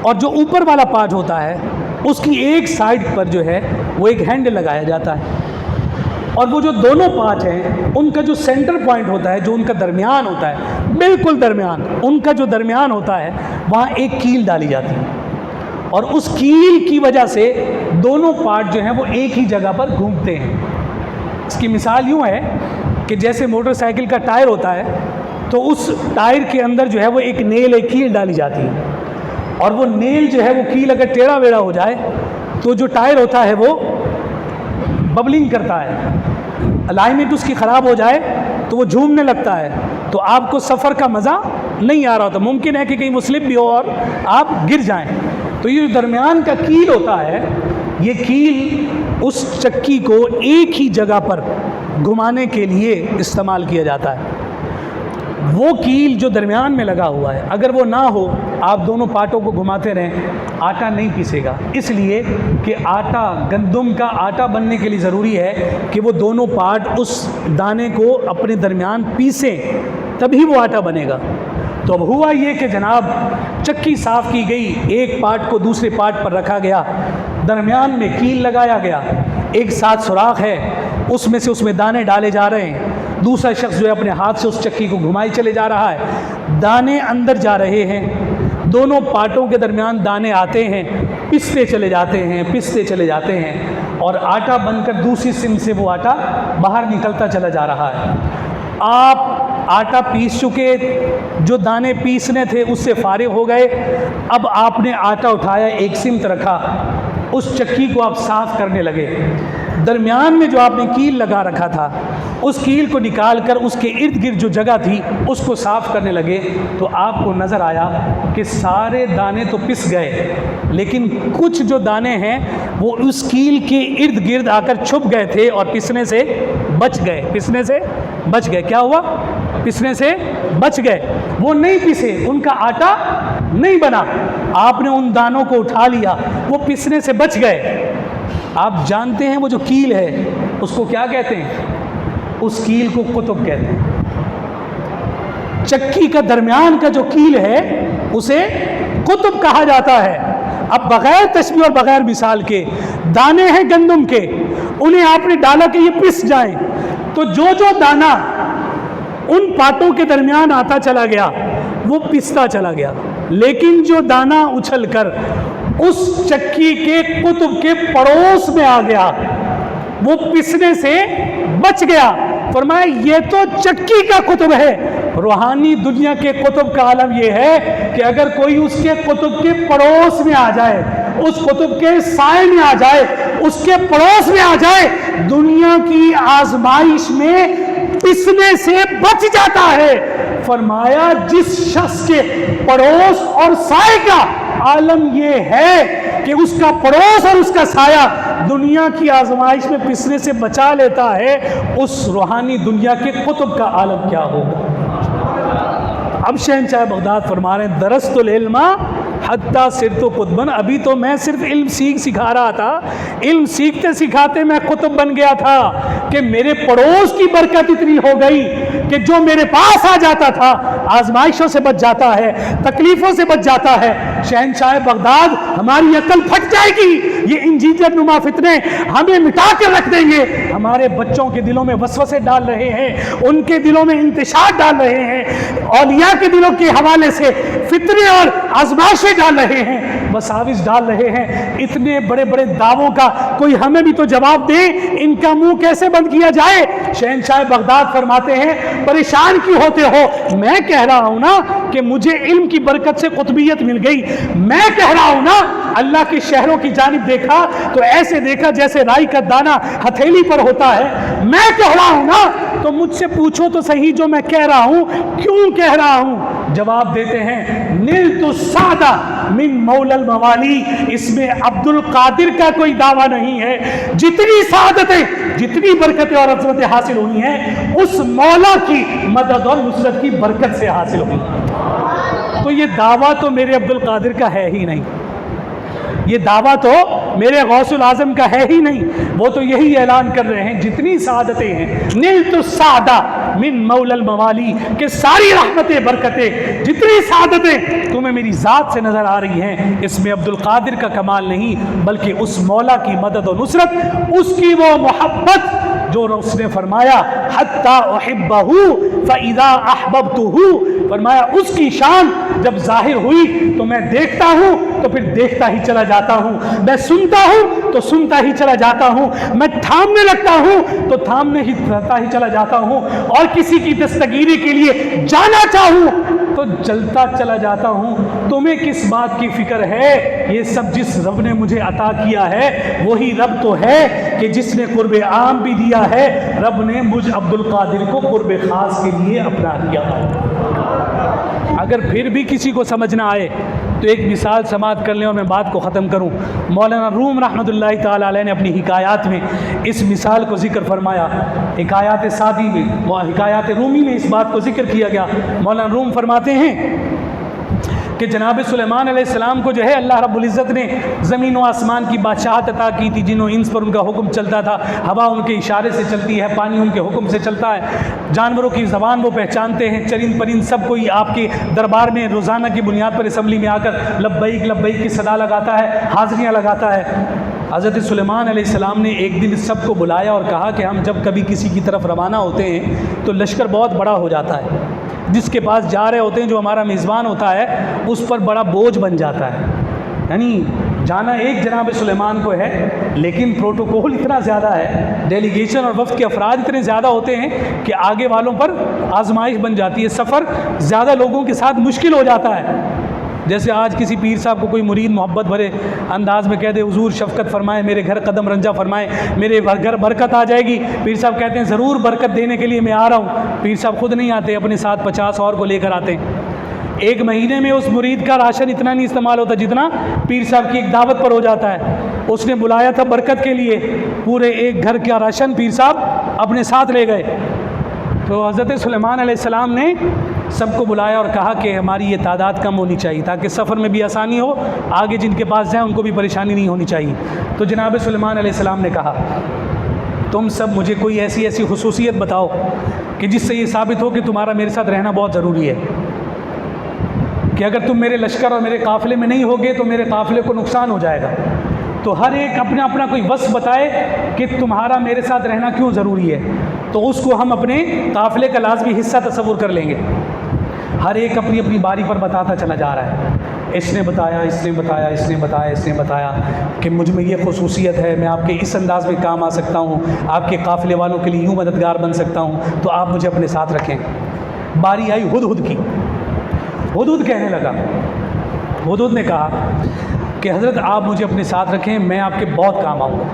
اور جو اوپر والا پارٹ ہوتا ہے اس کی ایک سائڈ پر جو ہے وہ ایک ہینڈل لگایا جاتا ہے، اور وہ جو دونوں پارٹ ہیں ان کا جو سینٹر پوائنٹ ہوتا ہے، جو ان کا درمیان ہوتا ہے، بالکل درمیان، ان کا جو درمیان ہوتا ہے وہاں ایک کیل ڈالی جاتی ہے، اور اس کیل کی وجہ سے دونوں پارٹ جو ہیں وہ ایک ہی جگہ پر گھومتے ہیں۔ اس کی مثال یوں ہے کہ جیسے موٹر سائیکل کا ٹائر ہوتا ہے تو اس ٹائر کے اندر جو ہے وہ ایک نیل، ایک کیل ڈالی جاتی ہے، اور وہ نیل جو ہے وہ کیل اگر ٹیڑھا ویڑھا ہو جائے تو جو ٹائر ہوتا ہے وہ ببلنگ کرتا ہے، الائنمنٹ اس کی خراب ہو جائے تو وہ جھومنے لگتا ہے، تو آپ کو سفر کا مزہ نہیں آ رہا ہوتا، ممکن ہے کہ کہیں وہ سلپ بھی ہو اور آپ گر جائیں۔ تو یہ جو درمیان کا کیل ہوتا ہے، یہ کیل اس چکی کو ایک ہی جگہ پر گھمانے کے لیے استعمال کیا جاتا ہے۔ وہ کیل جو درمیان میں لگا ہوا ہے اگر وہ نہ ہو، آپ دونوں پارٹوں کو گھماتے رہیں، آٹا نہیں پیسے گا، اس لیے کہ آٹا، گندم کا آٹا بننے کے لیے ضروری ہے کہ وہ دونوں پارٹ اس دانے کو اپنے درمیان پیسیں، تبھی وہ آٹا بنے گا۔ تو اب ہوا یہ کہ جناب چکی صاف کی گئی، ایک پارٹ کو دوسرے پارٹ پر رکھا گیا، درمیان میں کیل لگایا گیا، ایک ساتھ سوراخ ہے، اس میں دانے ڈالے جا رہے ہیں، دوسرا شخص جو ہے اپنے ہاتھ سے اس چکی کو گھمائی چلے جا رہا ہے، دانے اندر جا رہے ہیں، دونوں پارٹوں کے درمیان دانے آتے ہیں، پستے چلے جاتے ہیں، اور آٹا بن کر دوسری سم سے وہ آٹا باہر نکلتا چلا جا رہا ہے۔ آپ آٹا پیس چکے، جو دانے پیسنے تھے اس سے فارغ ہو گئے، اب آپ نے آٹا اٹھایا، ایک سمت رکھا، اس چکی کو آپ صاف کرنے لگے، درمیان میں جو آپ نے کیل لگا رکھا تھا اس کیل کو نکال کر اس کے ارد گرد جو جگہ تھی اس کو صاف کرنے لگے، تو آپ کو نظر آیا کہ سارے دانے تو پس گئے، لیکن کچھ جو دانے ہیں وہ اس کیل کے ارد گرد آ کر چھپ گئے تھے اور پسنے سے بچ گئے۔ کیا ہوا؟ پسنے سے بچ گئے، وہ نہیں پسے، ان کا آٹا نہیں بنا، آپ نے ان دانوں کو اٹھا لیا، وہ پسنے سے بچ گئے۔ آپ جانتے ہیں وہ جو کیل ہے اس کو کیا کہتے ہیں؟ اس کیل کو قطب کہتے ہیں۔ چکی کا درمیان کا جو کیل ہے اسے قطب کہا جاتا ہے۔ اب بغیر تشبیہ اور بغیر مثال کے دانے ہیں گندم کے، انہیں آپ نے ڈالا کہ یہ پس جائیں، تو جو جو دانہ ان پاتوں کے درمیان آتا چلا گیا وہ پستا چلا گیا، لیکن جو دانہ اچھل کر اس چکی کے قطب کے پڑوس میں آ گیا وہ پسنے سے بچ گیا۔ فرمایا یہ تو چکی کا قطب ہے۔ روحانی دنیا کے قطب کا عالم یہ ہے کہ اگر کوئی اس کے قطب کے پڑوس میں آ جائے، اس قطب کے سائے میں آ جائے، اس کے پڑوس میں آ جائے، دنیا کی آزمائش میں پسنے سے بچ جاتا ہے۔ فرمایا جس شخص کے پڑوس اور سائے کا عالم یہ ہے کہ اس کا پڑوس اور اس کا سایہ دنیا کی آزمائش میں پسنے سے بچا لیتا ہے، اس روحانی دنیا کے قطب کا عالم کیا ہوگا۔ اب شہنشاہ بغداد فرما رہے ہیں درست العلم حتی صرت قطبن، ابھی تو میں صرف علم سکھا رہا تھا، علم سیکھتے سکھاتے میں قطب بن گیا تھا کہ میرے پڑوس کی برکت اتنی ہو گئی کہ جو میرے پاس آ جاتا تھا آزمائشوں سے بچ جاتا ہے، تکلیفوں سے بچ جاتا ہے۔ شہنشاہ بغداد ہماری عقل پھٹ جائے گی، یہ انجیجر نما فتنے ہمیں مٹا کر رکھ دیں گے۔ ہمارے بچوں کے دلوں میں وسوسے ڈال رہے ہیں، ان کے دلوں میں انتشار ڈال رہے ہیں، اولیاء کے دلوں کے حوالے سے فتنے اور آزمائشیں ڈال رہے ہیں، وساوس ڈال رہے ہیں۔ اتنے بڑے بڑے دعووں کا کوئی ہمیں بھی تو جواب دے، ان کا منہ کیسے بند کیا جائے؟ شہنشاہ بغداد فرماتے ہیں پریشان کیوں ہوتے ہو؟ میں کہہ رہا ہوں نا کہ مجھے علم کی برکت سے قطبیت مل گئی، میں کہہ رہا ہوں نا اللہ کے شہروں کی جانب دیکھا تو ایسے دیکھا جیسے رائی کا دانہ ہتھیلی پر ہوتا ہے، میں کہہ رہا ہوں نا، تو مجھ سے پوچھو تو صحیح جو میں کہہ رہا ہوں کیوں کہہ رہا ہوں؟ جواب دیتے ہیں نلت السعادہ من مولا الموالی، اس میں عبد القادر کا کوئی دعویٰ نہیں ہے۔ جتنی سعادتیں، جتنی برکتیں اور عظمتیں حاصل ہوئی ہیں اس مولا کی مدد اور نصرت کی برکت سے حاصل ہوئی۔ تو یہ دعویٰ تو میرے عبد القادر کا ہے ہی نہیں، یہ دعویٰ تو میرے غوث العظم کا ہے ہی نہیں، وہ تو یہی اعلان کر رہے ہیں جتنی سعادتیں ہیں نلت السعادہ من مولا الموالی، کہ ساری رحمتیں برکتیں جتنی سعادتیں تمہیں میری ذات سے نظر آ رہی ہیں، اس میں عبد القادر کا کمال نہیں بلکہ اس مولا کی مدد و نصرت، اس کی وہ محبت جو اس نے فرمایا حتی احبہ فاذا احببتہ، فرمایا اس کی شان جب ظاہر ہوئی تو میں دیکھتا ہوں تو پھر دیکھتا ہی چلا جاتا ہوں، میں سنتا ہوں تو سنتا ہی چلا جاتا ہوں، میں تھامنے لگتا ہوں تو تھامنے ہی چلا جاتا ہوں، اور کسی کی دستگیری کے لیے جانا چاہوں تو جلتا چلا جاتا ہوں۔ تمہیں کس بات کی فکر ہے؟ یہ سب جس رب نے مجھے عطا کیا ہے وہی رب تو ہے کہ جس نے قرب عام بھی دیا ہے، رب نے مجھ عبد القادر کو قرب خاص کے لیے اپنا دیا۔ اگر پھر بھی کسی کو سمجھ نہ آئے تو ایک مثال سماعت کر لیں اور میں بات کو ختم کروں۔ مولانا روم رحمۃ اللہ تعالیٰ علیہ نے اپنی حکایات میں اس مثال کو ذکر فرمایا، حکایات سعدی میں، حکایات رومی میں اس بات کو ذکر کیا گیا۔ مولانا روم فرماتے ہیں کہ جناب سلیمان علیہ السلام کو جو ہے اللہ رب العزت نے زمین و آسمان کی بادشاہت عطا کی تھی، جن و انس پر ان کا حکم چلتا تھا، ہوا ان کے اشارے سے چلتی ہے، پانی ان کے حکم سے چلتا ہے، جانوروں کی زبان وہ پہچانتے ہیں، چرند پرند سب کوئی آپ کے دربار میں روزانہ کی بنیاد پر اسمبلی میں آ کر لبیک لبیک کی صدا لگاتا ہے، حاضریاں لگاتا ہے۔ حضرت سلیمان علیہ السلام نے ایک دن سب کو بلایا اور کہا کہ ہم جب کبھی کسی کی طرف روانہ ہوتے ہیں تو لشکر بہت بڑا ہو جاتا ہے، جس کے پاس جا رہے ہوتے ہیں جو ہمارا میزبان ہوتا ہے اس پر بڑا بوجھ بن جاتا ہے، یعنی جانا ایک جناب سلیمان کو ہے لیکن پروٹوکول اتنا زیادہ ہے، ڈیلیگیشن اور وفد کے افراد اتنے زیادہ ہوتے ہیں کہ آگے والوں پر آزمائش بن جاتی ہے، سفر زیادہ لوگوں کے ساتھ مشکل ہو جاتا ہے۔ جیسے آج کسی پیر صاحب کو کوئی مرید محبت بھرے انداز میں کہہ دے حضور شفقت فرمائے، میرے گھر قدم رنجہ فرمائے، میرے گھر برکت آ جائے گی، پیر صاحب کہتے ہیں ضرور برکت دینے کے لیے میں آ رہا ہوں، پیر صاحب خود نہیں آتے، اپنے ساتھ 50 اور کو لے کر آتے ہیں۔ ایک مہینے میں اس مرید کا راشن اتنا نہیں استعمال ہوتا جتنا پیر صاحب کی ایک دعوت پر ہو جاتا ہے۔ اس نے بلایا تھا برکت کے لیے، پورے ایک گھر کا راشن پیر صاحب اپنے ساتھ لے گئے۔ تو حضرت سلیمان علیہ السلام نے سب کو بلایا اور کہا کہ ہماری یہ تعداد کم ہونی چاہیے تاکہ سفر میں بھی آسانی ہو، آگے جن کے پاس جائیں ان کو بھی پریشانی نہیں ہونی چاہیے۔ تو جناب سلیمان علیہ السلام نے کہا تم سب مجھے کوئی ایسی خصوصیت بتاؤ کہ جس سے یہ ثابت ہو کہ تمہارا میرے ساتھ رہنا بہت ضروری ہے، کہ اگر تم میرے لشکر اور میرے قافلے میں نہیں ہوگے تو میرے قافلے کو نقصان ہو جائے گا۔ تو ہر ایک اپنا اپنا کوئی وصف بتائے کہ تمہارا میرے ساتھ رہنا کیوں ضروری ہے، تو اس کو ہم اپنے قافلے کا لازمی حصہ تصور کر لیں گے۔ ہر ایک اپنی اپنی باری پر بتاتا چلا جا رہا ہے، اس نے بتایا، اس نے بتایا، اس نے بتایا، اس نے بتایا کہ مجھ میں یہ خصوصیت ہے، میں آپ کے اس انداز میں کام آ سکتا ہوں، آپ کے قافلے والوں کے لیے یوں مددگار بن سکتا ہوں، تو آپ مجھے اپنے ساتھ رکھیں۔ باری آئی ہدہد کی۔ ہدہد کہنے لگا، ہدہد نے کہا کہ حضرت آپ مجھے اپنے ساتھ رکھیں، میں آپ کے بہت کام آؤں گا۔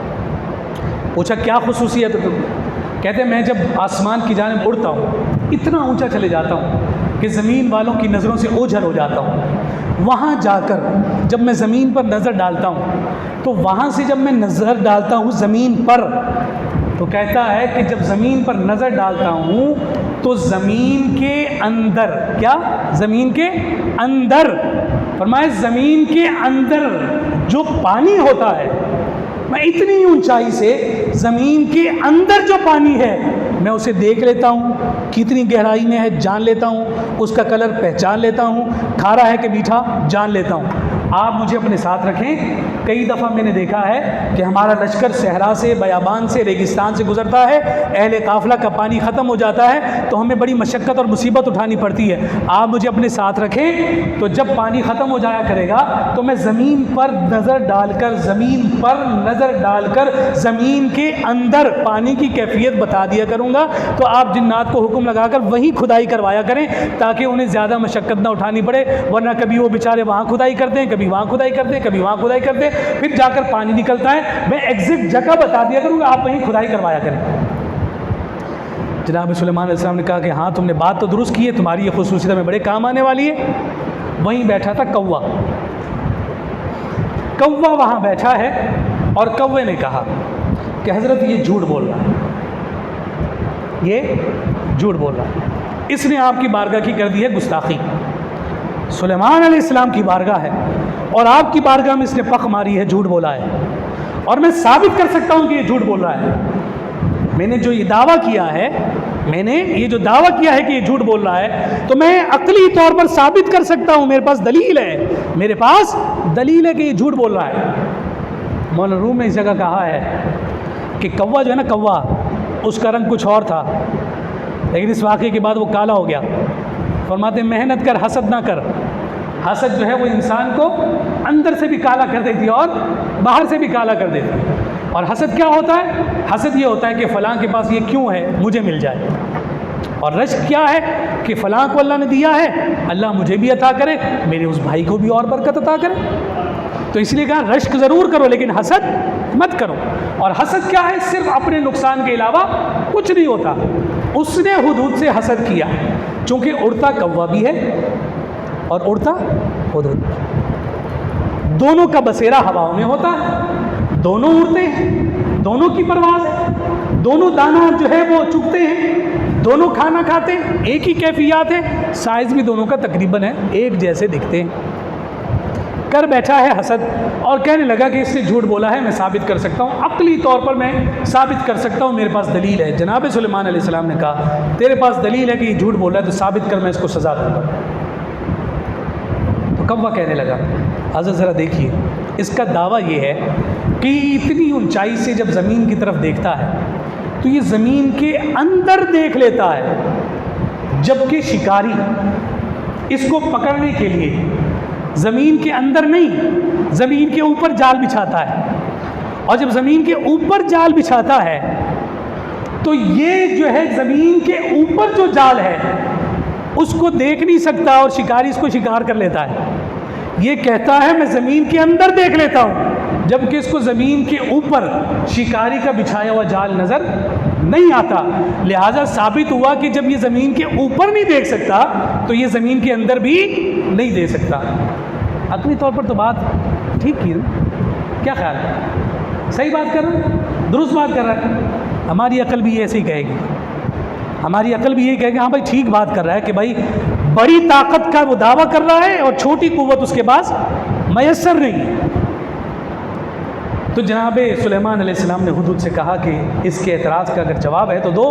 پوچھا کیا خصوصیت ہے؟ کہتے ہیں میں جب آسمان کی جانب اڑتا ہوں اتنا اونچا چلے جاتا ہوں کہ زمین والوں کی نظروں سے اوجھل ہو جاتا ہوں۔ وہاں جا کر جب میں زمین پر نظر ڈالتا ہوں تو وہاں سے جب میں نظر ڈالتا ہوں زمین پر، تو کہتا ہے کہ جب زمین پر نظر ڈالتا ہوں تو زمین کے اندر، کیا زمین کے اندر، فرمائے زمین کے اندر جو پانی ہوتا ہے، میں اتنی اونچائی سے زمین کے اندر جو پانی ہے میں اسے دیکھ لیتا ہوں، کتنی گہرائی میں ہے جان لیتا ہوں، اس کا کلر پہچان لیتا ہوں، کھارا ہے کہ میٹھا جان لیتا ہوں۔ آپ مجھے اپنے ساتھ رکھیں۔ کئی دفعہ میں نے دیکھا ہے کہ ہمارا لشکر صحرا سے، بیابان سے، ریگستان سے گزرتا ہے، اہل قافلہ کا پانی ختم ہو جاتا ہے تو ہمیں بڑی مشقت اور مصیبت اٹھانی پڑتی ہے۔ آپ مجھے اپنے ساتھ رکھیں تو جب پانی ختم ہو جایا کرے گا تو میں زمین پر نظر ڈال کر، زمین پر نظر ڈال کر زمین کے اندر پانی کی کیفیت بتا دیا کروں گا، تو آپ جنات کو حکم لگا کر وہیں کھدائی کروایا کریں تاکہ انہیں زیادہ مشقت نہ اٹھانی پڑے، ورنہ کبھی وہ بیچارے وہاں کھدائی کرتے ہیں، کبھی وہاں کھدائی کرتے ہیں، کبھی وہاں کھدائی کرتے ہیں، پھر جا کر پانی نکلتا ہے۔ میں ایگزیکٹ جگہ بتا دیا کروں گا، آپ وہیں کھدائی کروایا کریں۔ جناب سلیمان علیہ السلام نے کہا کہ ہاں تم نے بات تو درست کی ہے، تمہاری یہ خصوصیت میں بڑے کام آنے والی ہے۔ وہیں بیٹھا تھا کوا، کوا وہاں بیٹھا ہے اور کوے نے کہا کہ حضرت یہ جھوٹ بول رہا ہے، یہ جھوٹ بول رہا ہے، اس نے آپ کی بارگاہ کی کر دی ہے گستاخی۔ سلیمان علیہ السلام کی بارگاہ ہے اور آپ کی بارگاہ میں اس نے پخ ماری ہے، جھوٹ بولا ہے، اور میں ثابت کر سکتا ہوں کہ یہ جھوٹ بول رہا ہے۔ میں نے جو یہ دعویٰ کیا ہے، میں نے یہ جو دعویٰ کیا ہے کہ یہ جھوٹ بول رہا ہے، تو میں عقلی طور پر ثابت کر سکتا ہوں، میرے پاس دلیل ہے، میرے پاس دلیل ہے کہ یہ جھوٹ بول رہا ہے۔ مولانا روم نے اس جگہ کہا ہے کہ کوا جو ہے نا، کوا اس کا رنگ کچھ اور تھا، لیکن اس واقعے کے بعد وہ کالا ہو گیا۔ فرماتے ہیں محنت کر، حسد نہ کر۔ حسد جو ہے وہ انسان کو اندر سے بھی کالا کر دیتی ہے اور باہر سے بھی کالا کر دیتی ہے۔ اور حسد کیا ہوتا ہے؟ حسد یہ ہوتا ہے کہ فلاں کے پاس یہ کیوں ہے، مجھے مل جائے۔ اور رشک کیا ہے کہ فلاں کو اللہ نے دیا ہے، اللہ مجھے بھی عطا کرے، میرے اس بھائی کو بھی اور برکت عطا کرے۔ تو اس لیے کہا رشک ضرور کرو لیکن حسد مت کرو۔ اور حسد کیا ہے؟ صرف اپنے نقصان کے علاوہ کچھ نہیں ہوتا۔ اس نے ہدہد سے حسد کیا چونکہ اڑتا کوا بھی ہے اور اڑتا ہدہد، دونوں کا بسیرا ہواؤں میں ہوتا ہے، دونوں اڑتے ہیں، دونوں کی پرواز ہے، دونوں دانا جو ہے وہ چگتے ہیں، دونوں کھانا کھاتے ہیں، ایک ہی کیفیات ہے، سائز بھی دونوں کا تقریباً ہے، ایک جیسے دکھتے ہیں۔ کر بیٹھا ہے حسد اور کہنے لگا کہ اس نے جھوٹ بولا ہے، میں ثابت کر سکتا ہوں، عقلی طور پر میں ثابت کر سکتا ہوں، میرے پاس دلیل ہے۔ جناب سلیمان علیہ السلام نے کہا تیرے پاس دلیل ہے کہ یہ جھوٹ بول رہا ہے تو ثابت کر، میں اس کو سزا دوں گا۔ تو کوا کہنے لگا حضرت ذرا دیکھیے، اس کا دعویٰ یہ ہے کہ اتنی اونچائی سے جب زمین کی طرف دیکھتا ہے تو یہ زمین کے اندر دیکھ لیتا ہے، جبکہ شکاری اس کو پکڑنے کے لیے زمین کے اندر نہیں، زمین کے اوپر جال بچھاتا ہے، اور جب زمین کے اوپر جال بچھاتا ہے تو یہ جو ہے زمین کے اوپر جو جال ہے اس کو دیکھ نہیں سکتا اور شکاری اس کو شکار کر لیتا ہے۔ یہ کہتا ہے میں زمین کے اندر دیکھ لیتا ہوں، جبکہ اس کو زمین کے اوپر شکاری کا بچھایا ہوا جال نظر نہیں آتا۔ لہٰذا ثابت ہوا کہ جب یہ زمین کے اوپر نہیں دیکھ سکتا تو یہ زمین کے اندر بھی نہیں دیکھ سکتا۔ عقلی طور پر تو بات ٹھیک کی نا؟ کیا خیال ہے؟ صحیح بات کر رہا ہے، درست بات کر رہا ہے۔ ہماری عقل بھی ایسے ہی کہے گی، ہماری عقل بھی یہی کہے گی ہاں بھائی ٹھیک بات کر رہا ہے کہ بھائی بڑی طاقت کا وہ دعویٰ کر رہا ہے اور چھوٹی قوت اس کے پاس میسر نہیں ہے۔ تو جناب سلیمان علیہ السلام نے حدود سے کہا کہ اس کے اعتراض کا اگر جواب ہے تو دو،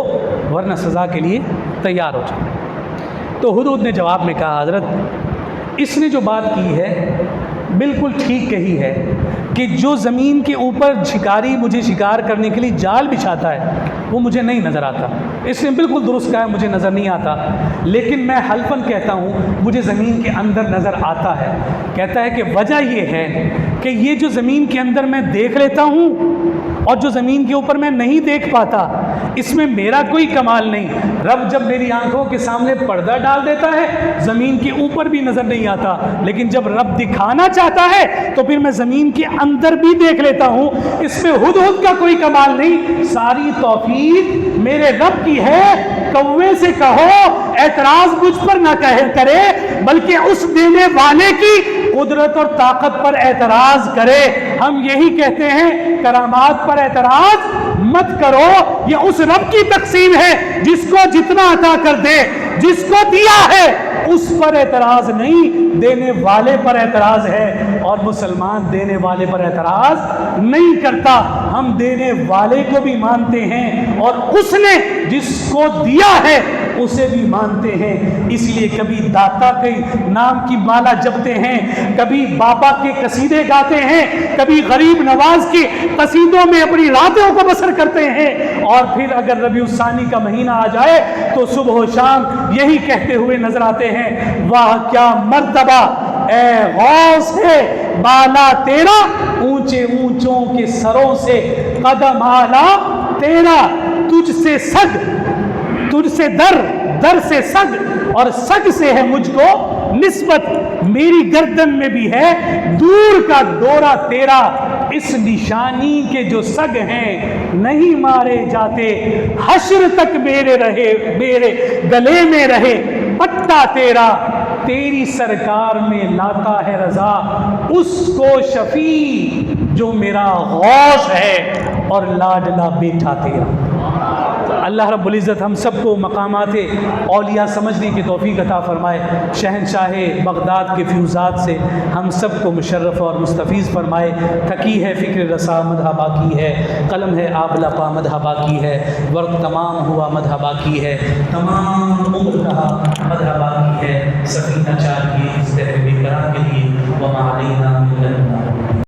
ورنہ سزا کے لیے تیار ہو جائے۔ تو حدود نے جواب میں کہا حضرت اس نے جو بات کی ہے بالکل ٹھیک کہی ہے کہ جو زمین کے اوپر شکاری مجھے شکار کرنے کے لیے جال بچھاتا ہے وہ مجھے نہیں نظر آتا، اس نے بالکل درست کہا ہے مجھے نظر نہیں آتا، لیکن میں حلفاً کہتا ہوں مجھے زمین کے اندر نظر آتا ہے۔ کہتا ہے کہ وجہ یہ ہے کہ یہ جو زمین کے اندر میں دیکھ لیتا ہوں اور جو زمین کے اوپر میں نہیں دیکھ پاتا، اس میں میرا کوئی کمال نہیں۔ رب جب میری آنکھوں کے سامنے پردہ ڈال دیتا ہے زمین کے اوپر بھی نظر نہیں آتا، لیکن جب رب دکھانا چاہتا ہے تو پھر میں زمین کے اندر بھی دیکھ لیتا ہوں۔ اس میں ہدہد کا کوئی کمال نہیں، ساری توفیق میرے رب کی ہے۔ کوے سے کہو اعتراض مجھ پر نہ کرے، بلکہ اس دینے والے کی قدرت اور طاقت پر اعتراض کرے۔ ہم یہی کہتے ہیں کرامات پر اعتراض مت کرو، یہ اس رب کی تقسیم ہے جس کو جتنا عطا کر دے، جس کو دیا ہے اس پر اعتراض نہیں، دینے والے پر اعتراض ہے۔ اور مسلمان دینے والے پر اعتراض نہیں کرتا، ہم دینے والے کو بھی مانتے ہیں اور اس نے جس کو دیا ہے اسے بھی مانتے ہیں۔ اس لیے کبھی داتا کے نام کی مالا جپتے ہیں، کبھی بابا کے قصیدے گاتے ہیں، کبھی غریب نواز کے قصیدوں میں اپنی راتوں کو بسر کرتے ہیں، اور پھر اگر ربیع الثانی کا مہینہ آ جائے تو صبح و شام یہی کہتے ہوئے نظر آتے ہیں، واہ کیا مرتبہ اے غوث ہے بالا تیرا، اونچے اونچوں کے سروں سے قدم اعلیٰ تیرا، تجھ سے سگ، تجھ سے در، در سے سگ، اور سگ سے ہے مجھ کو نسبت، میری گردن میں بھی ہے دور کا دورہ تیرا، اس نشانی کے جو سگ ہیں نہیں مارے جاتے، حشر تک میرے رہے، میرے گلے میں رہے پٹا تیرا، تیری سرکار میں لاتا ہے رضا اس کو شفیع جو میرا غوث ہے اور لاڈلا بیٹا تیرا۔ اللہ رب العزت ہم سب کو مقامات اولیاء سمجھنے کی توفیق عطا فرمائے، شہنشاہ بغداد کے فیوزات سے ہم سب کو مشرف اور مستفیض فرمائے۔ تھکی ہے فکر رسا مدح باقی ہے، قلم ہے آبلا پا مدح باقی ہے، وقت تمام ہوا مدح باقی ہے، تمام عمر رہا مدح باقی ہے، سفینہ چاہیے اس طرح بے قرار کے لیے وما علینا من